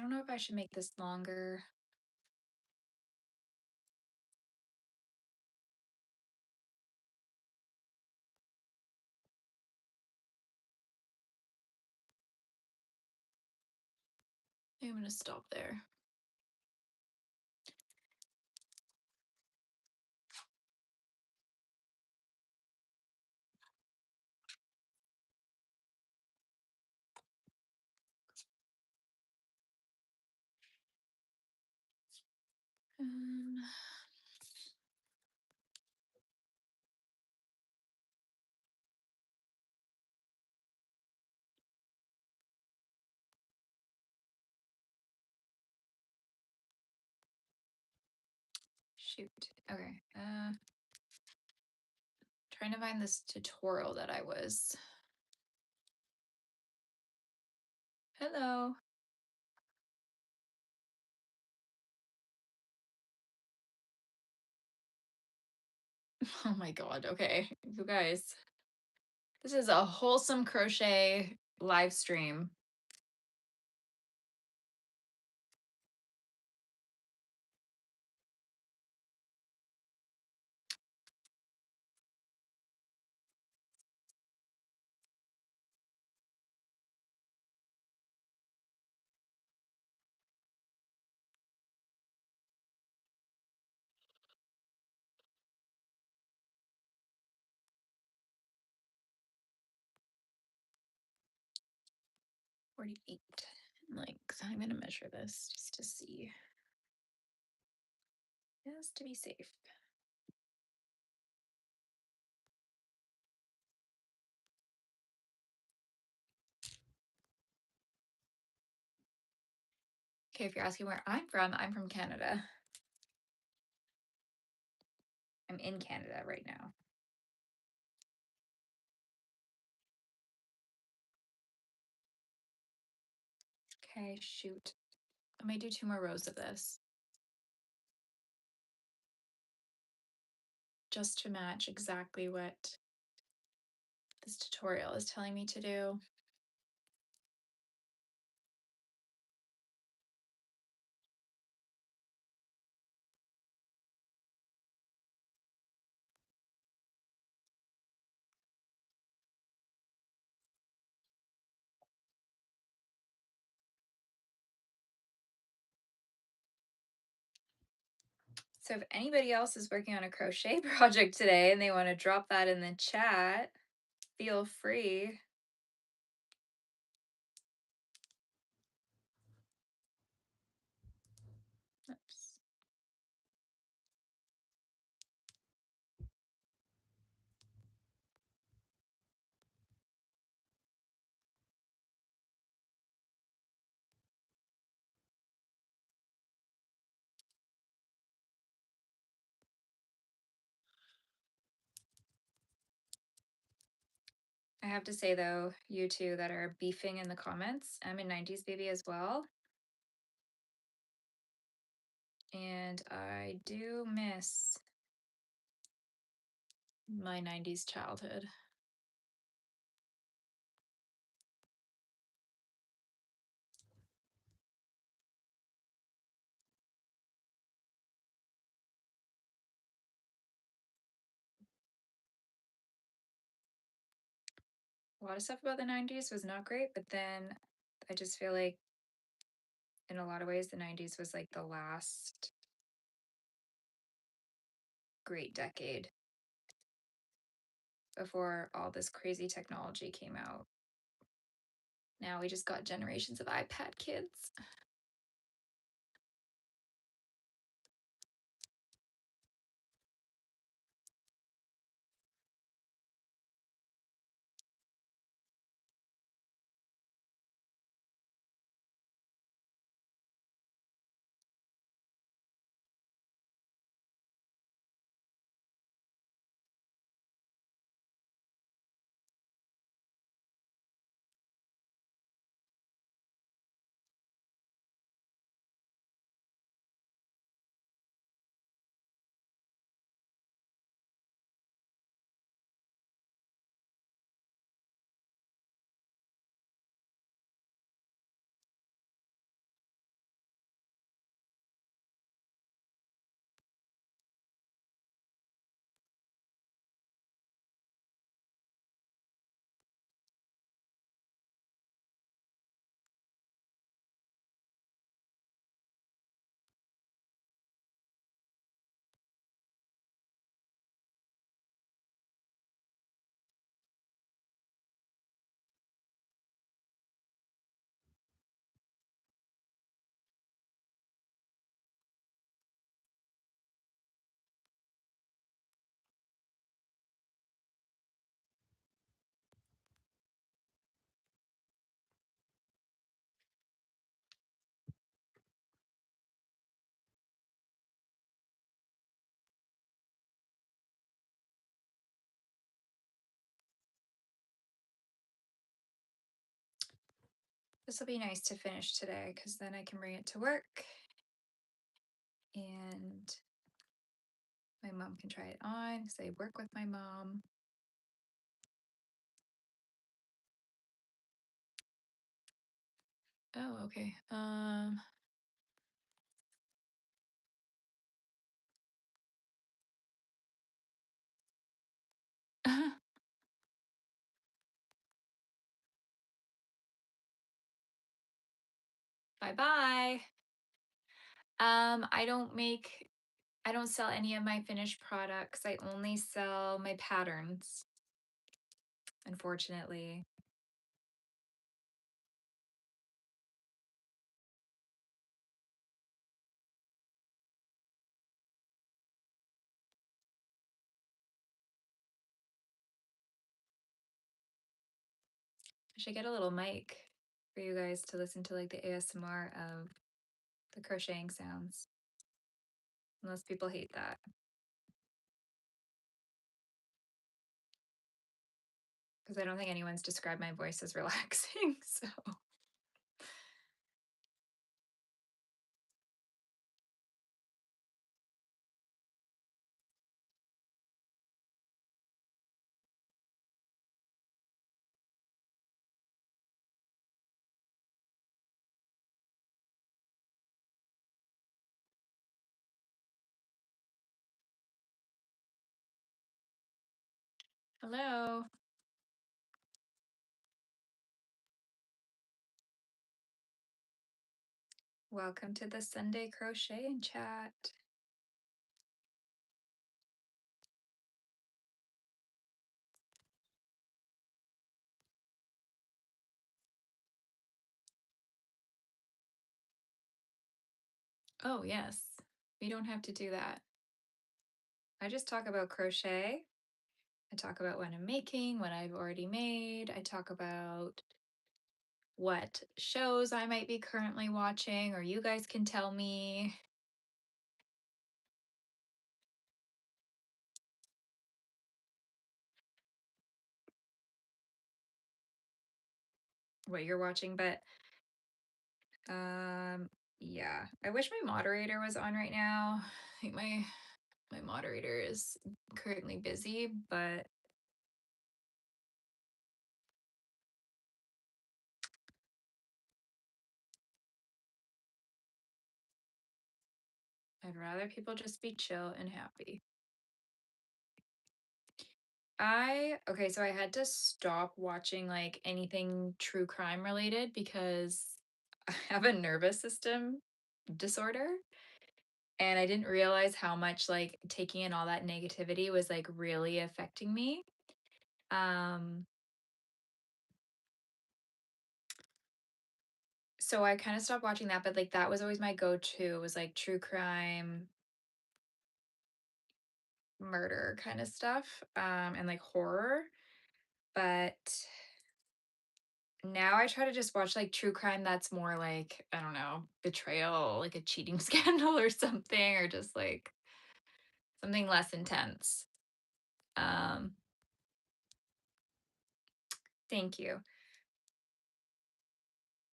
don't know if I should make this longer. I'm gonna stop there. Um, Shoot. Okay. Trying to find this tutorial that I was. Hello. Oh my God. Okay. You guys, this is a wholesome crochet live stream. .48 in length. I'm gonna measure this just to see. Just to be safe. Okay, if you're asking where I'm from Canada. I'm in Canada right now. Okay, shoot. I might do 2 more rows of this. Just to match exactly what this tutorial is telling me to do. So if anybody else is working on a crochet project today and they want to drop that in the chat, feel free. Oops. I have to say though, you two that are beefing in the comments, I'm a 90s baby as well. And I do miss my 90s childhood. A lot of stuff about the 90s was not great, but then I just feel like in a lot of ways the 90s was like the last great decade before all this crazy technology came out. Now we just got generations of iPad kids. This will be nice to finish today because then I can bring it to work and my mom can try it on because I work with my mom. Oh, okay. Bye bye. I don't make, I don't sell any of my finished products. I only sell my patterns, unfortunately. I should get a little mic for you guys to listen to like the ASMR of the crocheting sounds. Most people hate that. Because I don't think anyone's described my voice as relaxing. So, hello. Welcome to the Sunday crochet and chat. Oh, yes. We don't have to do that. I just talk about crochet. I talk about what I'm making, what I've already made. I talk about what shows I might be currently watching, or you guys can tell me. What you're watching, but um yeah. I wish my moderator was on right now. I think my moderator is currently busy, but I'd rather people just be chill and happy. Okay, so I had to stop watching like anything true crime related because I have a nervous system disorder and I didn't realize how much like taking in all that negativity was like really affecting me. Um so I kind of stopped watching that, but like that was always my go-to was like true crime, murder kind of stuff, and like horror. But now I try to just watch like true crime that's more like, I don't know, betrayal, like a cheating scandal or something, or just like something less intense. Um, Thank you.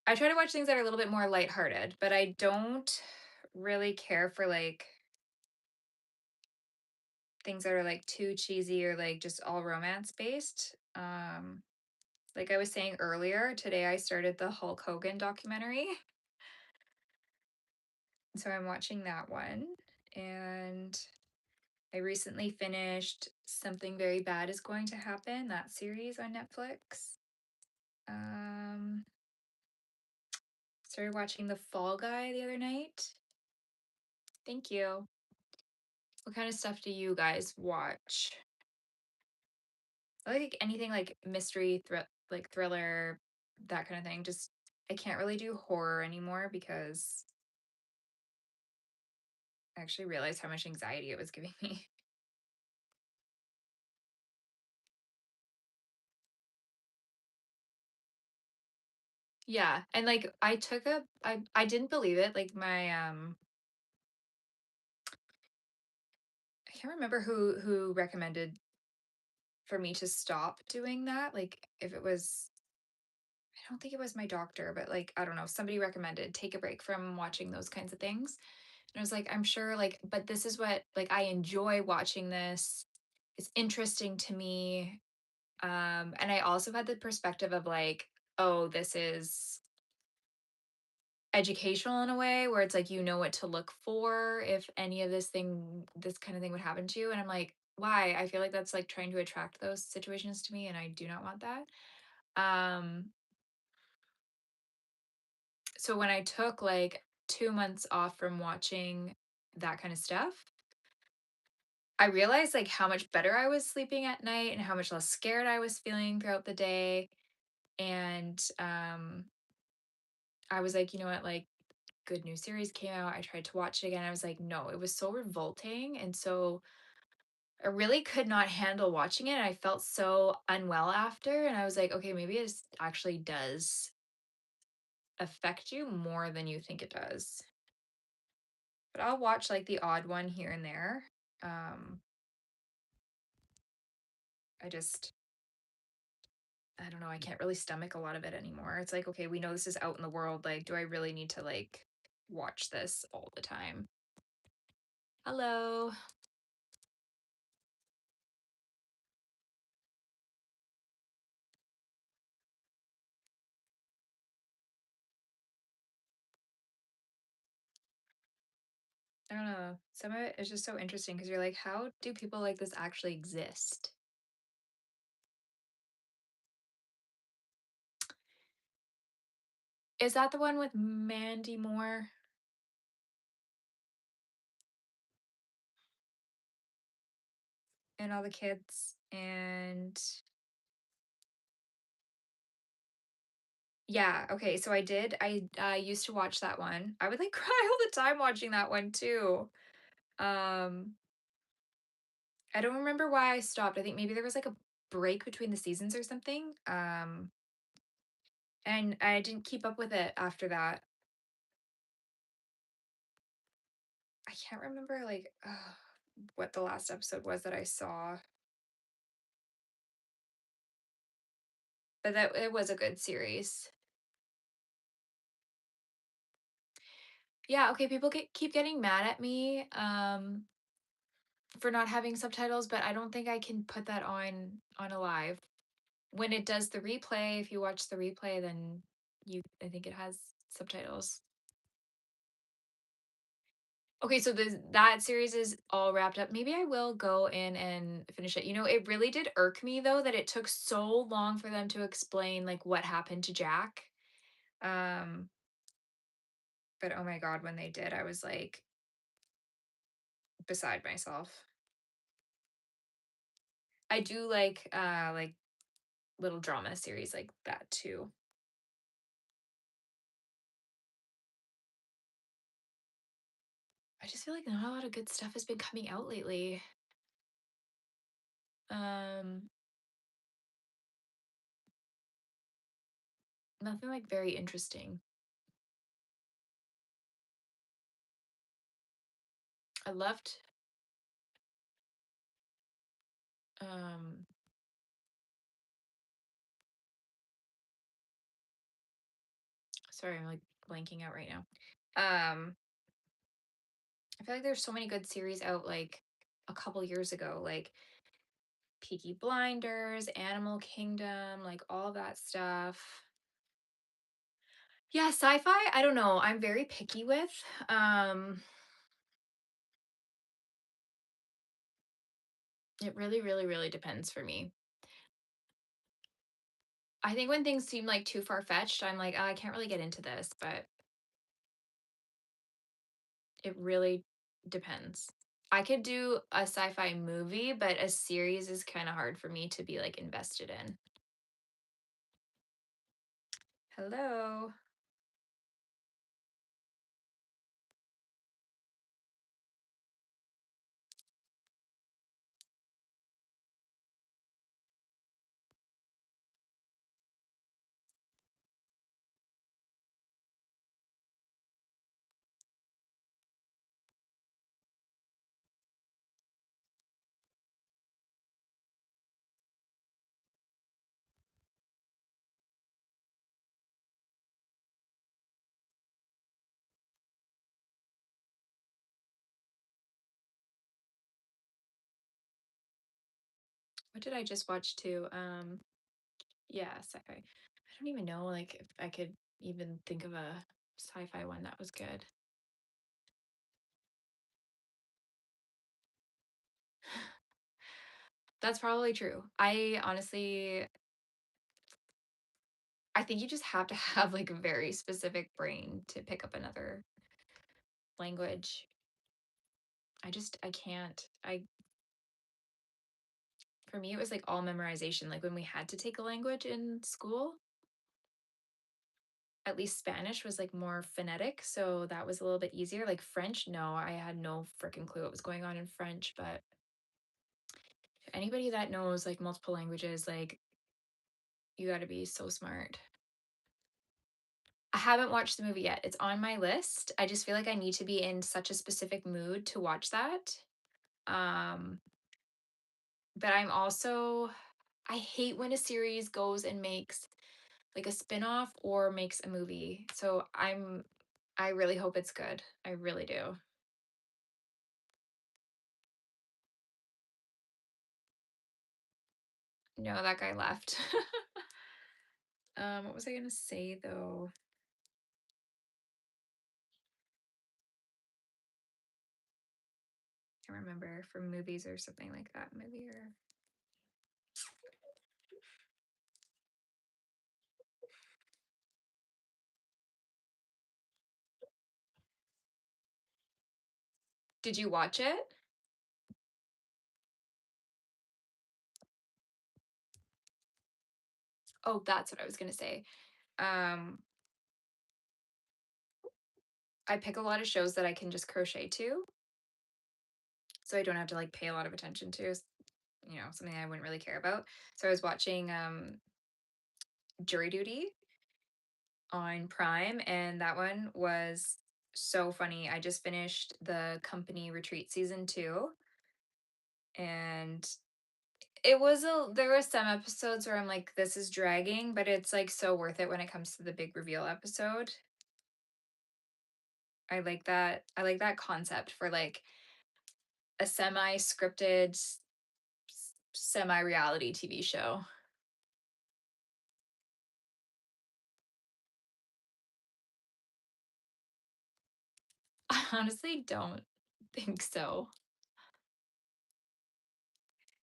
I try to watch things that are a little bit more lighthearted, but I don't really care for like things that are like too cheesy or like just all romance based. Like I was saying earlier, today I started the Hulk Hogan documentary. So I'm watching that one. And I recently finished Something Very Bad Is Going to Happen, that series on Netflix. Um, Started watching The Fall Guy the other night. Thank you. What kind of stuff do you guys watch? I like anything like mystery, like thriller, that kind of thing. Just I can't really do horror anymore because I actually realized how much anxiety it was giving me. Yeah, and like I didn't believe it. Like my I can't remember who recommended for me to stop doing that. Like if it was I don't think it was my doctor, but like, I don't know, somebody recommended take a break from watching those kinds of things. And I was like, I'm sure, like, but this is what, like, I enjoy watching this. It's interesting to me. And I also had the perspective of like, oh, this is educational in a way where it's like, you know what to look for if any of this kind of thing would happen to you. And I'm like, why? I feel like that's like trying to attract those situations to me, and I do not want that. Um, so when I took like 2 months off from watching that kind of stuff, I realized like how much better I was sleeping at night and how much less scared I was feeling throughout the day. And I was like, you know what, like good new series came out. I tried to watch it again. I was like, no, it was so revolting. And so I really could not handle watching it. I felt so unwell after. And I was like, okay, maybe it actually does affect you more than you think it does. But I'll watch like the odd one here and there. Um, I just, I don't know. I can't really stomach a lot of it anymore. It's like, okay, we know this is out in the world. Like, do I really need to like watch this all the time? Hello. I don't know. Some of it is just so interesting because you're like, how do people like this actually exist? Is that the one with Mandy Moore and all the kids? And yeah, okay. So I used to watch that one. I would like cry all the time watching that one too. Um, I don't remember why I stopped. I think maybe there was like a break between the seasons or something. And I didn't keep up with it after that. I can't remember like what the last episode was that I saw, but that it was a good series. Yeah, okay, people keep getting mad at me for not having subtitles, but I don't think I can put that on a live. When it does the replay, if you watch the replay, then you I think it has subtitles. Okay, so that series is all wrapped up. Maybe I will go in and finish it. You know, it really did irk me though that it took so long for them to explain like what happened to Jack. Um, but oh my God, when they did, I was like beside myself. I do like little drama series like that too. I just feel like not a lot of good stuff has been coming out lately. Um, Nothing like very interesting. I loved um sorry, I'm like blanking out right now. I feel like there's so many good series out like a couple years ago, like Peaky Blinders, Animal Kingdom, like all that stuff. Yeah, sci-fi, I don't know. I'm very picky with. Um it really, really, really depends for me. I think when things seem like too far-fetched, I'm like, "Oh, I can't really get into this," but it really depends. I could do a sci-fi movie, but a series is kind of hard for me to be like invested in. Hello. What did I just watch too? Yeah, sci-fi. I don't even know like if I could even think of a sci-fi one that was good. That's probably true. I honestly I think you just have to have like a very specific brain to pick up another language. I can't. I For me it was like all memorization. Like when we had to take a language in school, at least Spanish was like more phonetic, so that was a little bit easier. Like French, no, I had no freaking clue what was going on in French, but anybody that knows like multiple languages, like you got to be so smart. I haven't watched the movie yet. It's on my list. I just feel like I need to be in such a specific mood to watch that. Um, but I'm also I hate when a series goes and makes like a spin-off or makes a movie. So I really hope it's good. I really do. No, that guy left. What was I gonna say though? I can't remember from movies or something like that. Movie or did you watch it? Oh, that's what I was gonna say. Um, I pick a lot of shows that I can just crochet to, so I don't have to like pay a lot of attention to, something I wouldn't really care about. So I was watching Jury Duty on Prime, and that one was so funny. I just finished the company retreat season 2, and it was a there were some episodes where I'm like, this is dragging, but it's like so worth it when it comes to the big reveal episode. I like that concept for like a semi-scripted, semi-reality TV show. I honestly don't think so.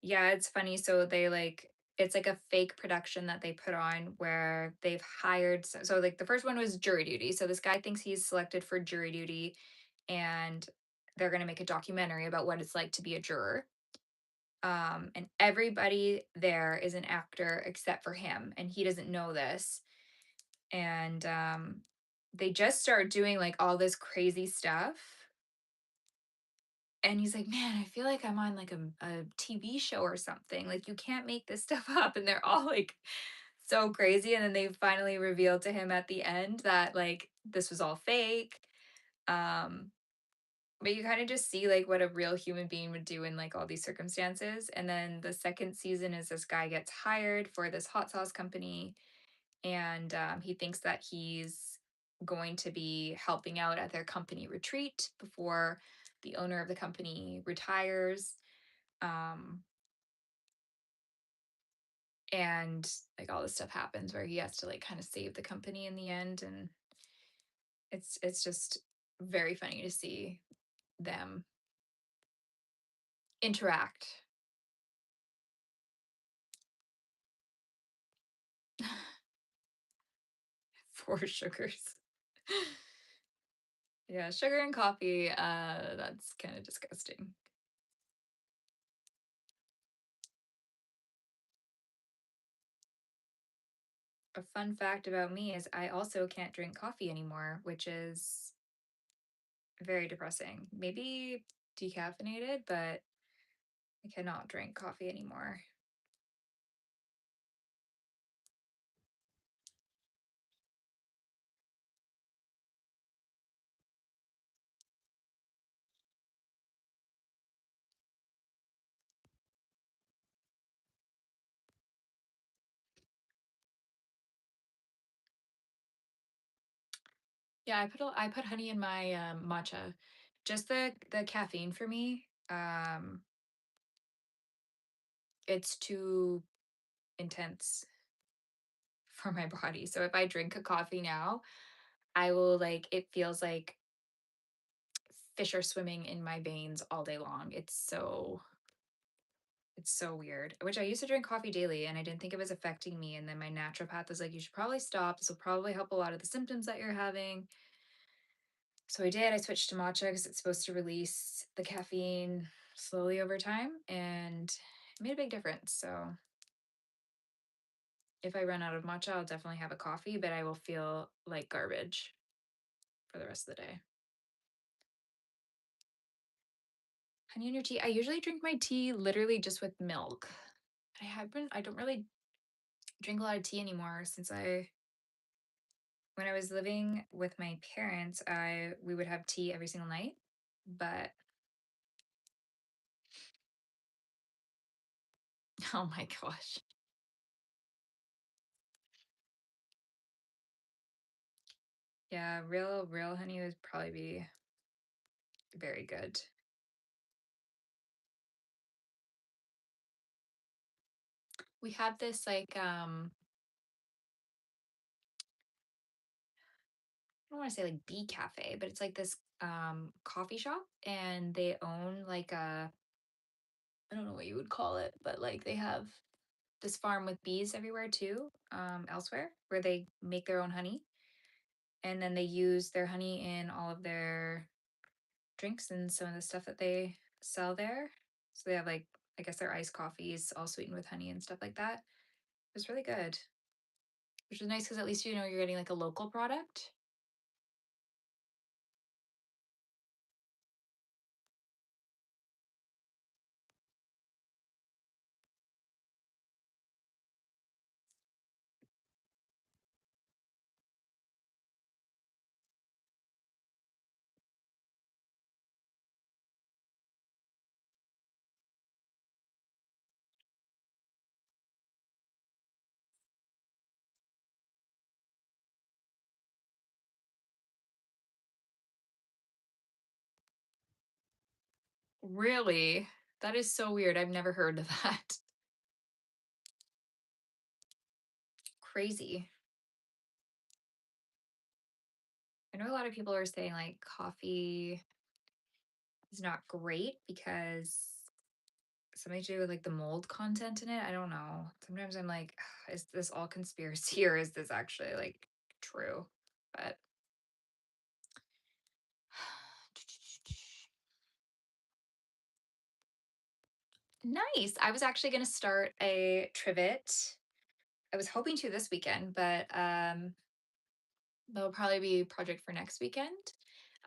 Yeah, it's funny. So they like it's like a fake production that they put on where they've hired so like the first one was jury duty. So this guy thinks he's selected for jury duty and they're going to make a documentary about what it's like to be a juror. And everybody there is an actor except for him and he doesn't know this. And they just start doing like all this crazy stuff and he's like, "Man, I feel like I'm on like a TV show or something. Like you can't make this stuff up." And they're all like so crazy. And then they finally reveal to him at the end that like this was all fake. Um, but you kind of just see like what a real human being would do in like all these circumstances. And then the second season is this guy gets hired for this hot sauce company, and he thinks that he's going to be helping out at their company retreat before the owner of the company retires. Um, and like all this stuff happens where he has to like kind of save the company in the end, and it's just very funny to see them interact. For sugars. Yeah, sugar and coffee, that's kind of disgusting. A fun fact about me is I also can't drink coffee anymore, which is very depressing. Maybe decaffeinated, but I cannot drink coffee anymore. Yeah, I put honey in my matcha. Just the caffeine for me. it's too intense for my body. So if I drink a coffee now, I will like it feels like fish are swimming in my veins all day long. It's so weird. Which I used to drink coffee daily and I didn't think it was affecting me. And then my naturopath was like, you should probably stop. This will probably help a lot of the symptoms that you're having. So I did. I switched to matcha because it's supposed to release the caffeine slowly over time, and it made a big difference. So if I run out of matcha, I'll definitely have a coffee, but I will feel like garbage for the rest of the day. Honey in your tea. I usually drink my tea literally just with milk. I don't really drink a lot of tea anymore since when I was living with my parents, we would have tea every single night. But oh my gosh. Yeah, real honey would probably be very good. We have this like I don't want to say like bee cafe, but it's like this coffee shop and they own like a I don't know what you would call it, but like they have this farm with bees everywhere too, elsewhere where they make their own honey and then they use their honey in all of their drinks and some of the stuff that they sell there. So they have like I guess their iced coffees all sweetened with honey and stuff like that. It was really good, which is nice because at least you know you're getting like a local product. Really? That is so weird. I've never heard of that. Crazy. I know a lot of people are saying like coffee is not great because something to do with like the mold content in it. I don't know. Sometimes I'm like, is this all conspiracy or is this actually like true? But nice. I was actually going to start a trivet. I was hoping to this weekend, but that'll probably be a project for next weekend.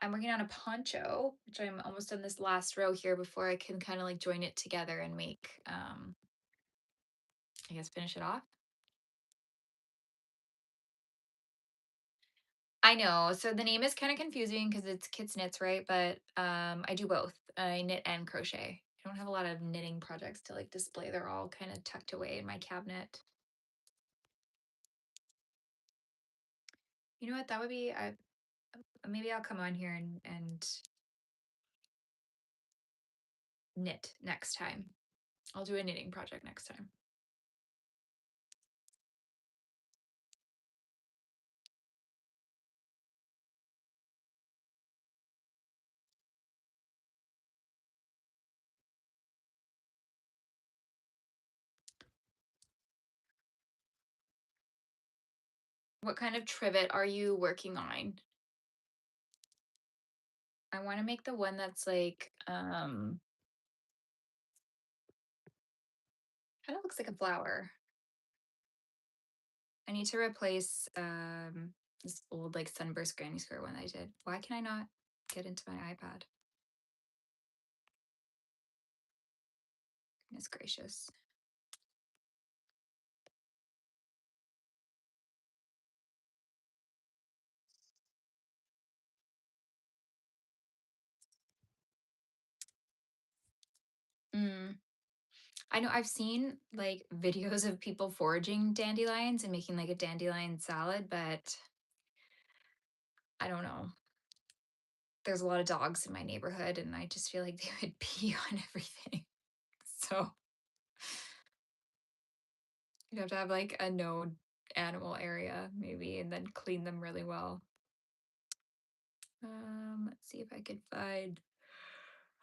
I'm working on a poncho, which I'm almost on this last row here before I can kind of like join it together and make, I guess, finish it off. I know. So the name is kind of confusing because it's kids knits, right? But I do both. I knit and crochet. I don't have a lot of knitting projects to like display. They're all kind of tucked away in my cabinet. You know what? That would be. Maybe I'll come on here and knit next time. I'll do a knitting project next time. What kind of trivet are you working on? I want to make the one that's like kind of looks like a flower. I need to replace this old like sunburst granny skirt one that I did. Why can I not get into my iPad? Goodness gracious. Mm. I know I've seen like videos of people foraging dandelions and making like a dandelion salad, but I don't know. There's a lot of dogs in my neighborhood and I just feel like they would pee on everything. So You'd have to have like a no animal area maybe and then clean them really well. Let's see if I could find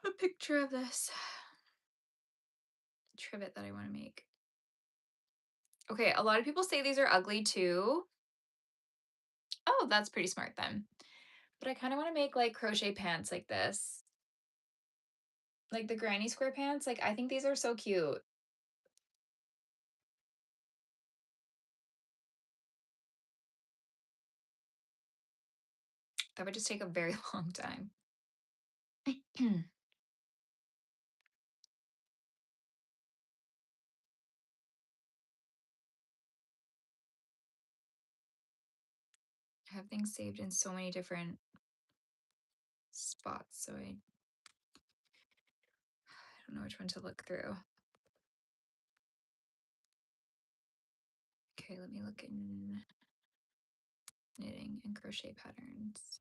a picture of this trivet that I want to make. Okay, a lot of people say these are ugly too. Oh, that's pretty smart then. But I kind of want to make like crochet pants like this. Like the granny square pants. Like I think these are so cute. That would just take a very long time. I have things saved in so many different spots, so I don't know which one to look through. Okay, let me look in knitting and crochet patterns.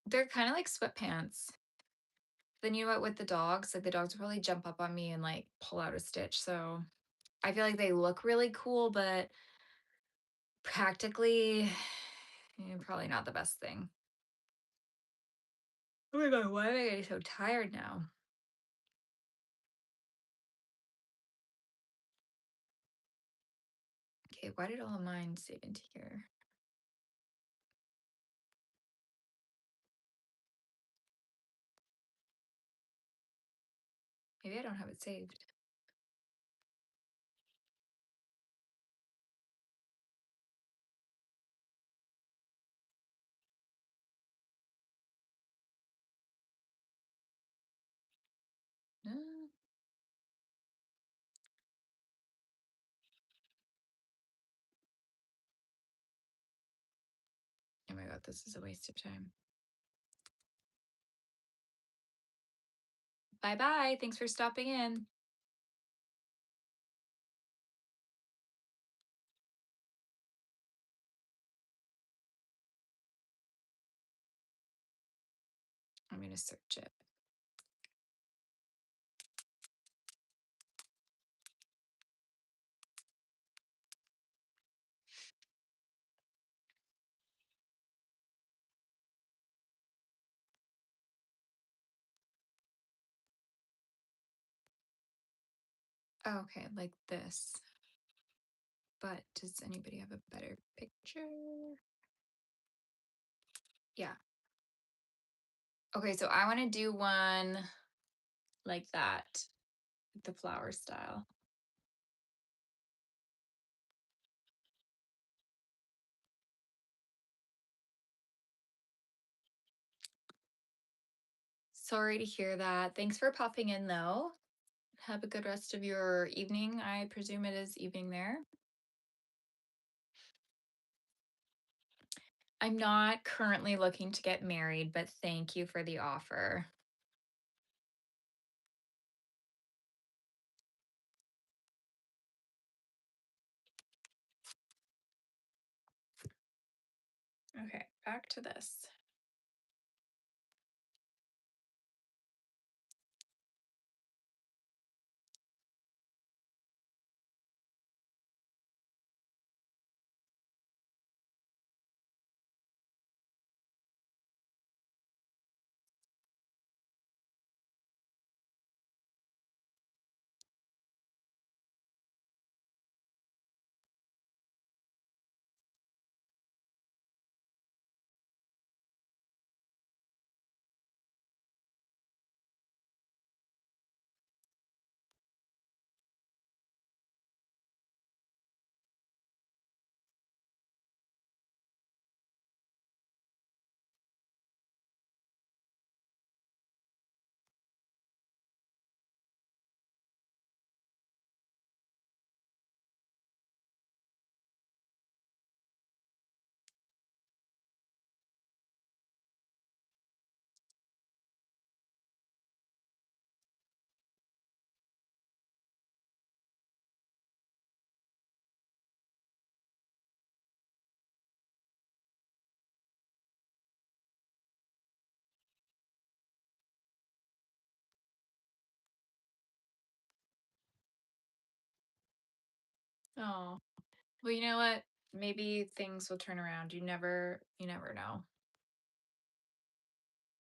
They're kind of like sweatpants. Then you know what, with the dogs, like the dogs will probably jump up on me and like pull out a stitch. So I feel like they look really cool, but practically probably not the best thing. Oh my god, why am I getting so tired now? Okay, why did all of mine save into here? Maybe I don't have it saved. No. Oh my god, this is a waste of time. Bye bye. Thanks for stopping in. I'm going to search it. Oh, okay, like this. But does anybody have a better picture? Yeah. Okay, so I want to do one like that, the flower style. Sorry to hear that. Thanks for popping in though. Have a good rest of your evening. I presume it is evening there. I'm not currently looking to get married, but thank you for the offer. Okay, back to this. Oh, well, you know what? Maybe things will turn around. You never know.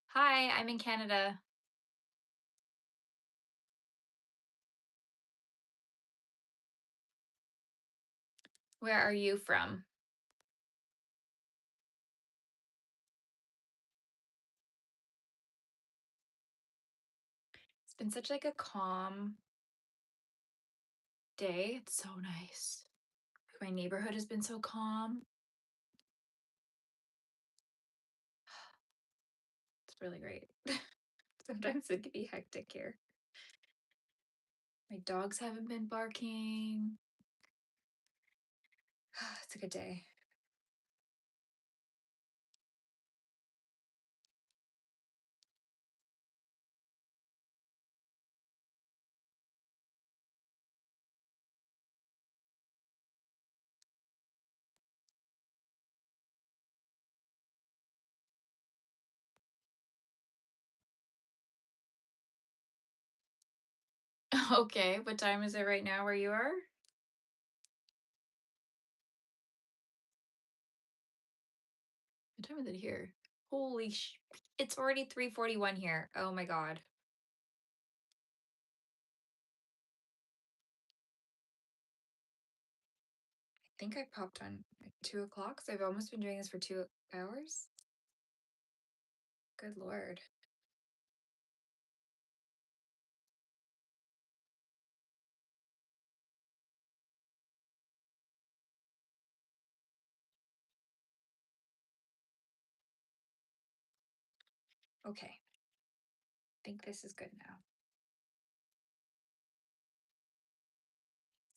Hi, I'm in Canada. Where are you from? It's been such like a calm day. It's so nice. My neighborhood has been so calm. It's really great. Sometimes it can be hectic here. My dogs haven't been barking. It's a good day. Okay, what time is it right now where you are? What time is it here? Holy it's already 3:41 here. Oh my God. I think I popped on at 2 o'clock, so I've almost been doing this for 2 hours. Good Lord. Okay, I think this is good now.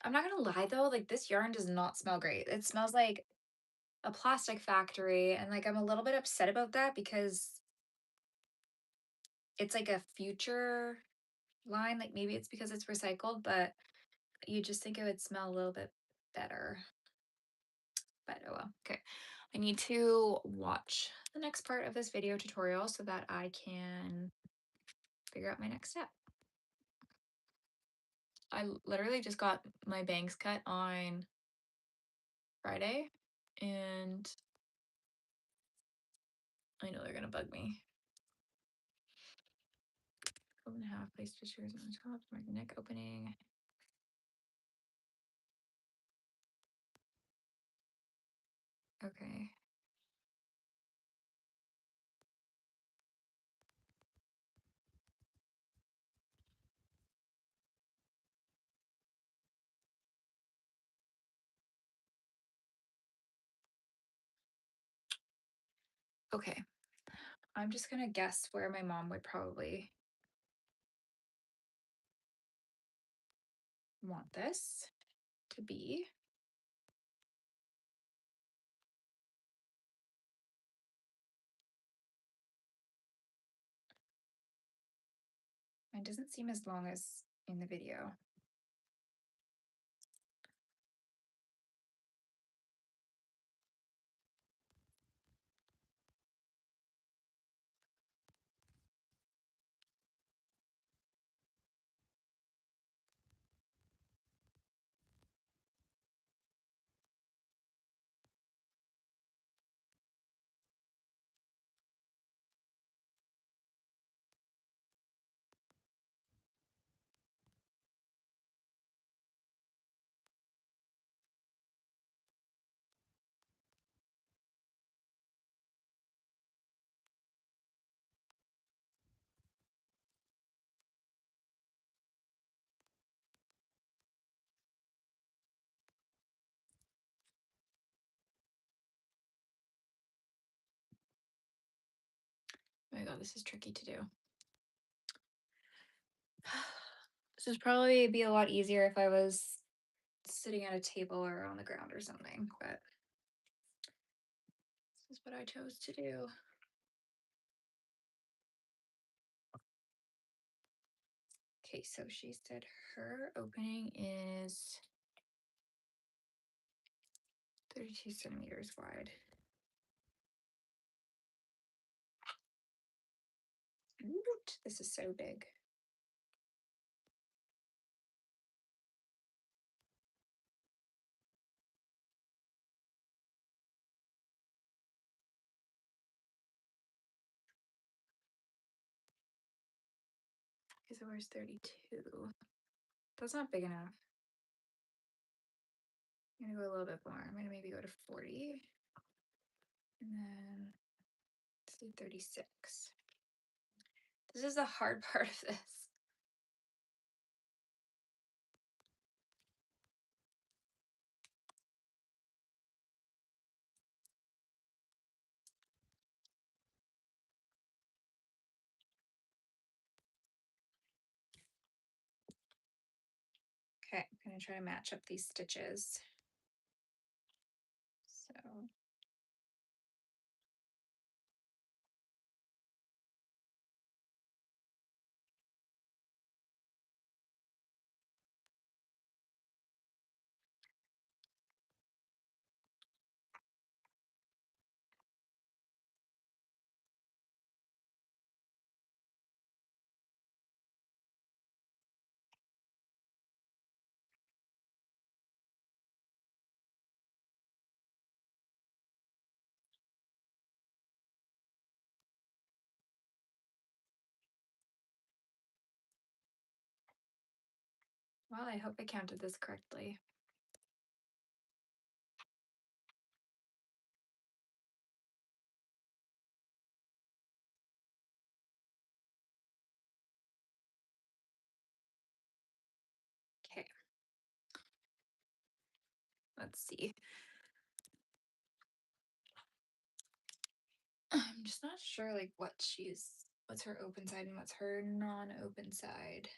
I'm not gonna lie though, like this yarn does not smell great. It smells like a plastic factory, and like I'm a little bit upset about that because it's like a future line. Like maybe it's because it's recycled, but you just think it would smell a little bit better. But oh well. Okay. I need to watch the next part of this video tutorial so that I can figure out my next step. I literally just got my bangs cut on Friday, and I know they're gonna bug me. 12.5, place fishers on the top, mark the neck opening. Okay. Okay. I'm just gonna guess where my mom would probably want this to be. It doesn't seem as long as in the video. Oh my God, this is tricky to do. This would probably be a lot easier if I was sitting at a table or on the ground or something, but this is what I chose to do. Okay, so she said her opening is 32 centimeters wide. Woot, this is so big. Okay, so where's 32? That's not big enough. I'm gonna go a little bit more. I'm gonna maybe go to 40. And then let's do 36. This is the hard part of this. Okay, I'm gonna try to match up these stitches. So well, I hope I counted this correctly. Okay. Let's see. I'm just not sure like what's her open side and what's her non-open side.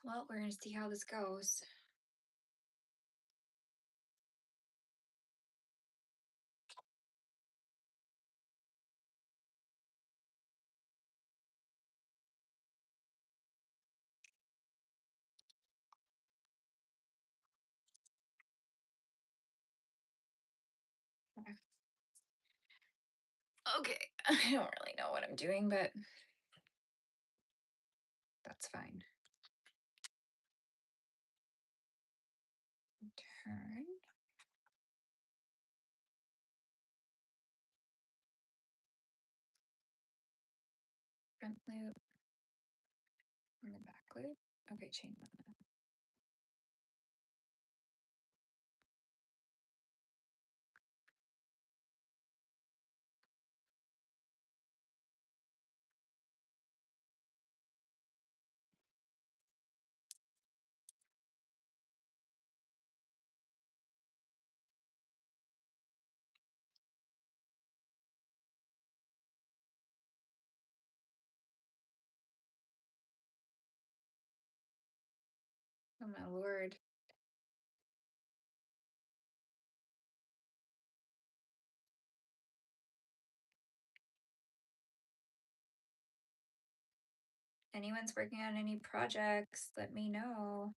Well, we're gonna see how this goes. Okay, I don't really know what I'm doing, but that's fine. Turn. Front loop. And the back loop. Okay, chain one. Oh my lord. Anyone's working on any projects, let me know.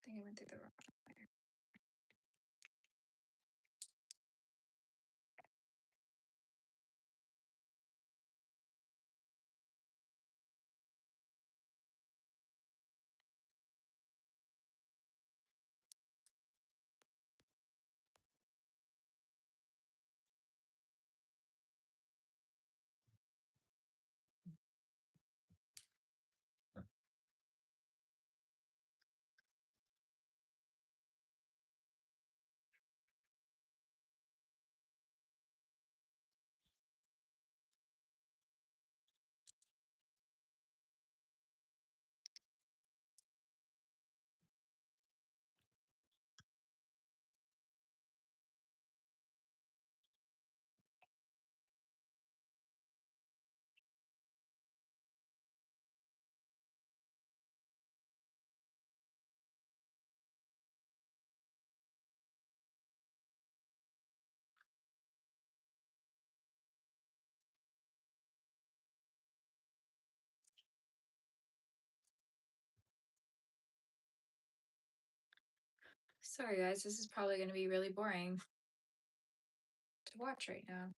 I think I went through the wrong way. Sorry, guys, this is probably going to be really boring to watch right now.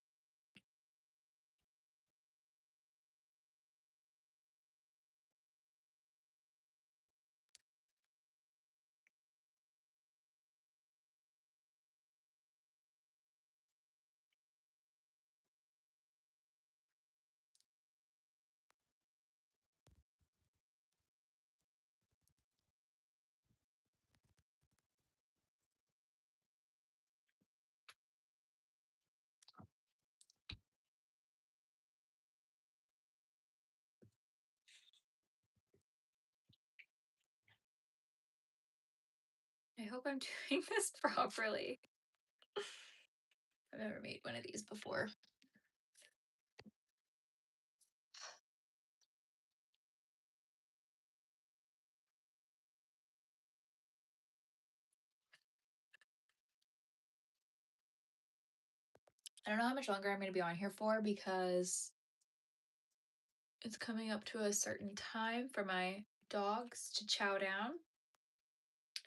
I hope I'm doing this properly. I've never made one of these before. I don't know how much longer I'm going to be on here for because it's coming up to a certain time for my dogs to chow down.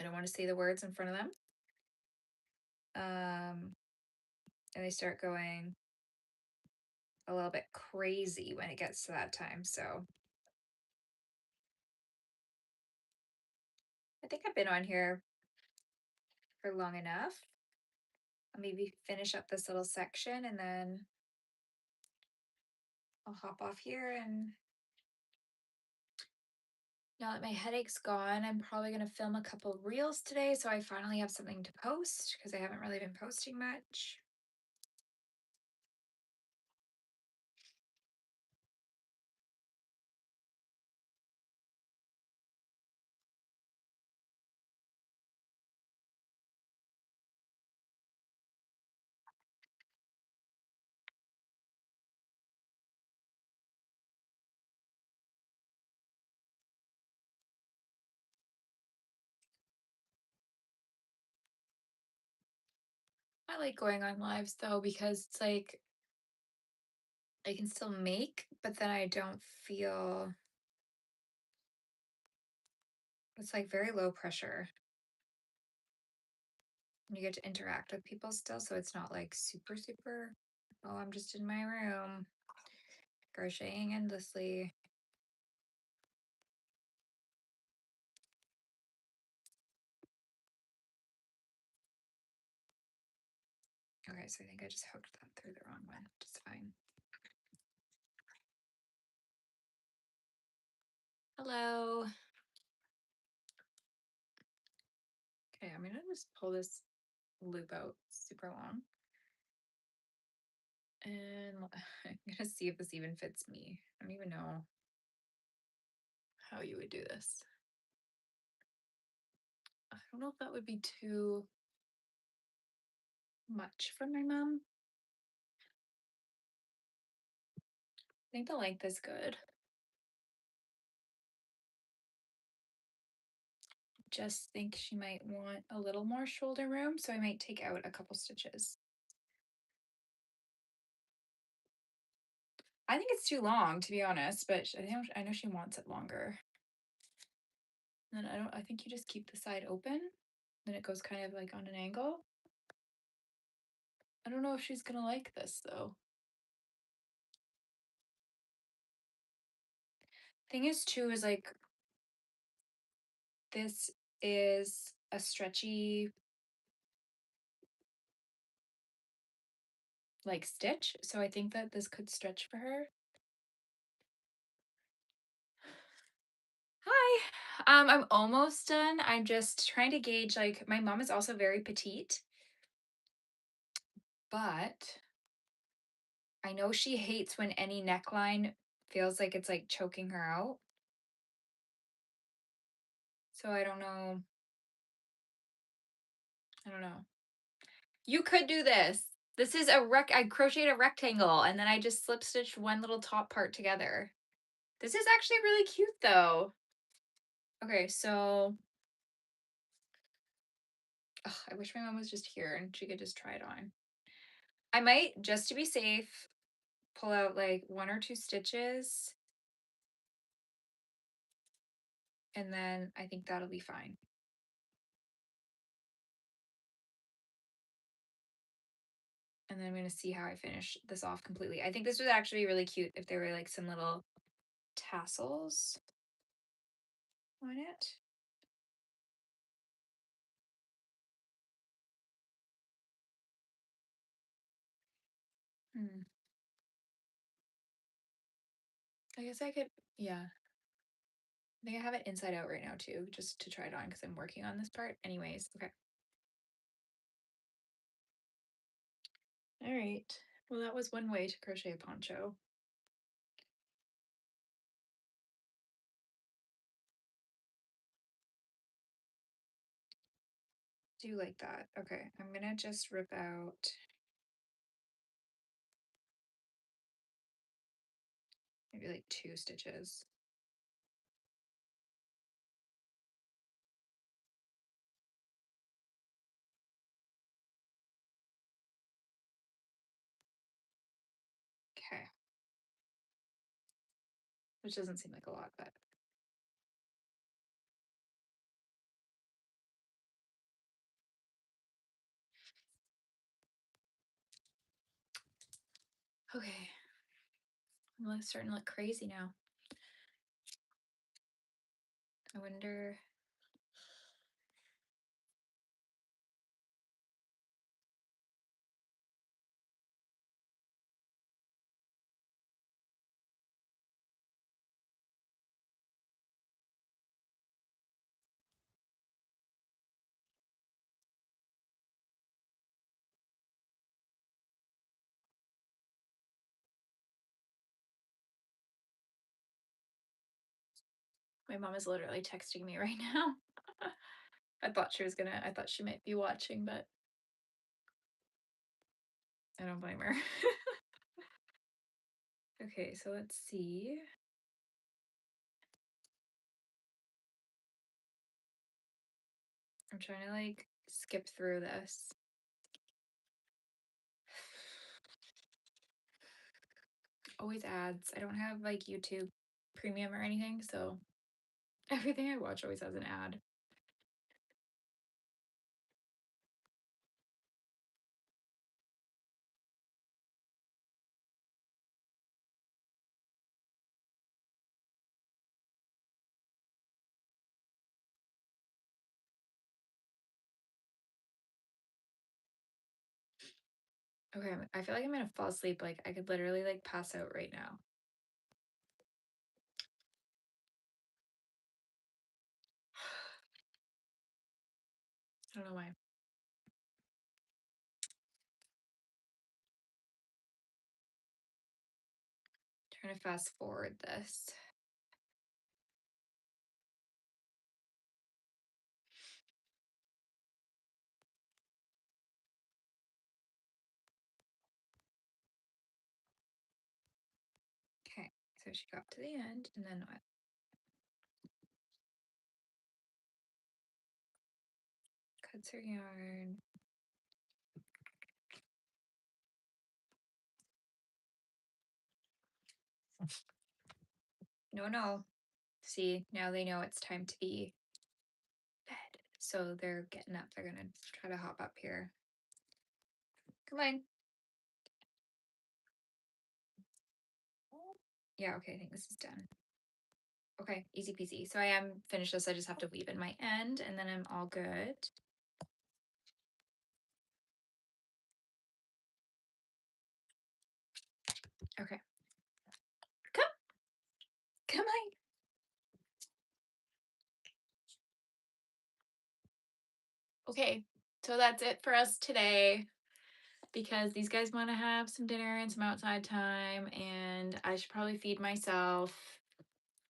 I don't want to say the words in front of them. And they start going a little bit crazy when it gets to that time. So I think I've been on here for long enough. I'll maybe finish up this little section and then I'll hop off here. And now that my headache's gone, I'm probably going to film a couple reels today so I finally have something to post because I haven't really been posting much. I like going on lives though because it's like I can still make, but then I don't feel it's like very low pressure. You get to interact with people still, so it's not like super, super. Oh, I'm just in my room crocheting endlessly. Okay, so I think I just hooked that through the wrong one, which is fine. Hello. Okay, I'm gonna just pull this loop out super long. And I'm gonna see if this even fits me. I don't even know how you would do this. I don't know if that would be too much for my mom. I think the length is good. Just think she might want a little more shoulder room, so I might take out a couple stitches. I think it's too long, to be honest, but I know she wants it longer. And then I think you just keep the side open, then it goes kind of like on an angle. I don't know if she's gonna like this though. Thing is too is like this is a stretchy like stitch, so I think that this could stretch for her. Hi. I'm almost done. I'm just trying to gauge, like, my mom is also very petite, but I know she hates when any neckline feels like it's like choking her out. So I don't know. I don't know. You could do this. This is I crocheted a rectangle and then I just slip stitched one little top part together. This is actually really cute though. Okay, so ugh, I wish my mom was just here and she could just try it on. I might, just to be safe, pull out like 1 or 2 stitches. And then I think that'll be fine. And then I'm going to see how I finish this off completely. I think this would actually be really cute if there were like some little tassels on it. Hmm. I guess I could, yeah. I think I have it inside out right now too, just to try it on because I'm working on this part. Anyways, okay. All right. Well, that was one way to crochet a poncho. Do like that. Okay, I'm gonna just rip out maybe like 2 stitches. Okay, which doesn't seem like a lot, but okay. Well, it's starting to look crazy now. I wonder. My mom is literally texting me right now. I thought she might be watching, but I don't blame her. Okay, so let's see. I'm trying to like skip through this. Always ads. I don't have like YouTube Premium or anything, so everything I watch always has an ad. Okay, I feel like I'm gonna fall asleep. Like I could literally like pass out right now. I don't know why. Trying to fast forward this. Okay, so she got to the end, and then what? Cuts her yarn. No, no. See, now they know it's time to be bed. So they're getting up. They're gonna try to hop up here. Come on. Yeah, okay, I think this is done. Okay, easy peasy. So I am finished this. I just have to weave in my end, and then I'm all good. Okay. Come. Come on. Okay, so that's it for us today because these guys want to have some dinner and some outside time, and I should probably feed myself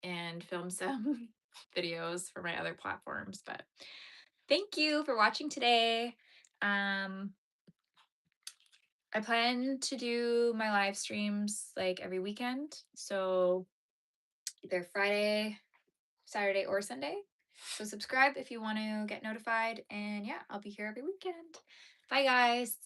and film some videos for my other platforms. But thank you for watching today. I plan to do my live streams like every weekend. So either Friday, Saturday, or Sunday. So subscribe if you want to get notified. And yeah, I'll be here every weekend. Bye, guys.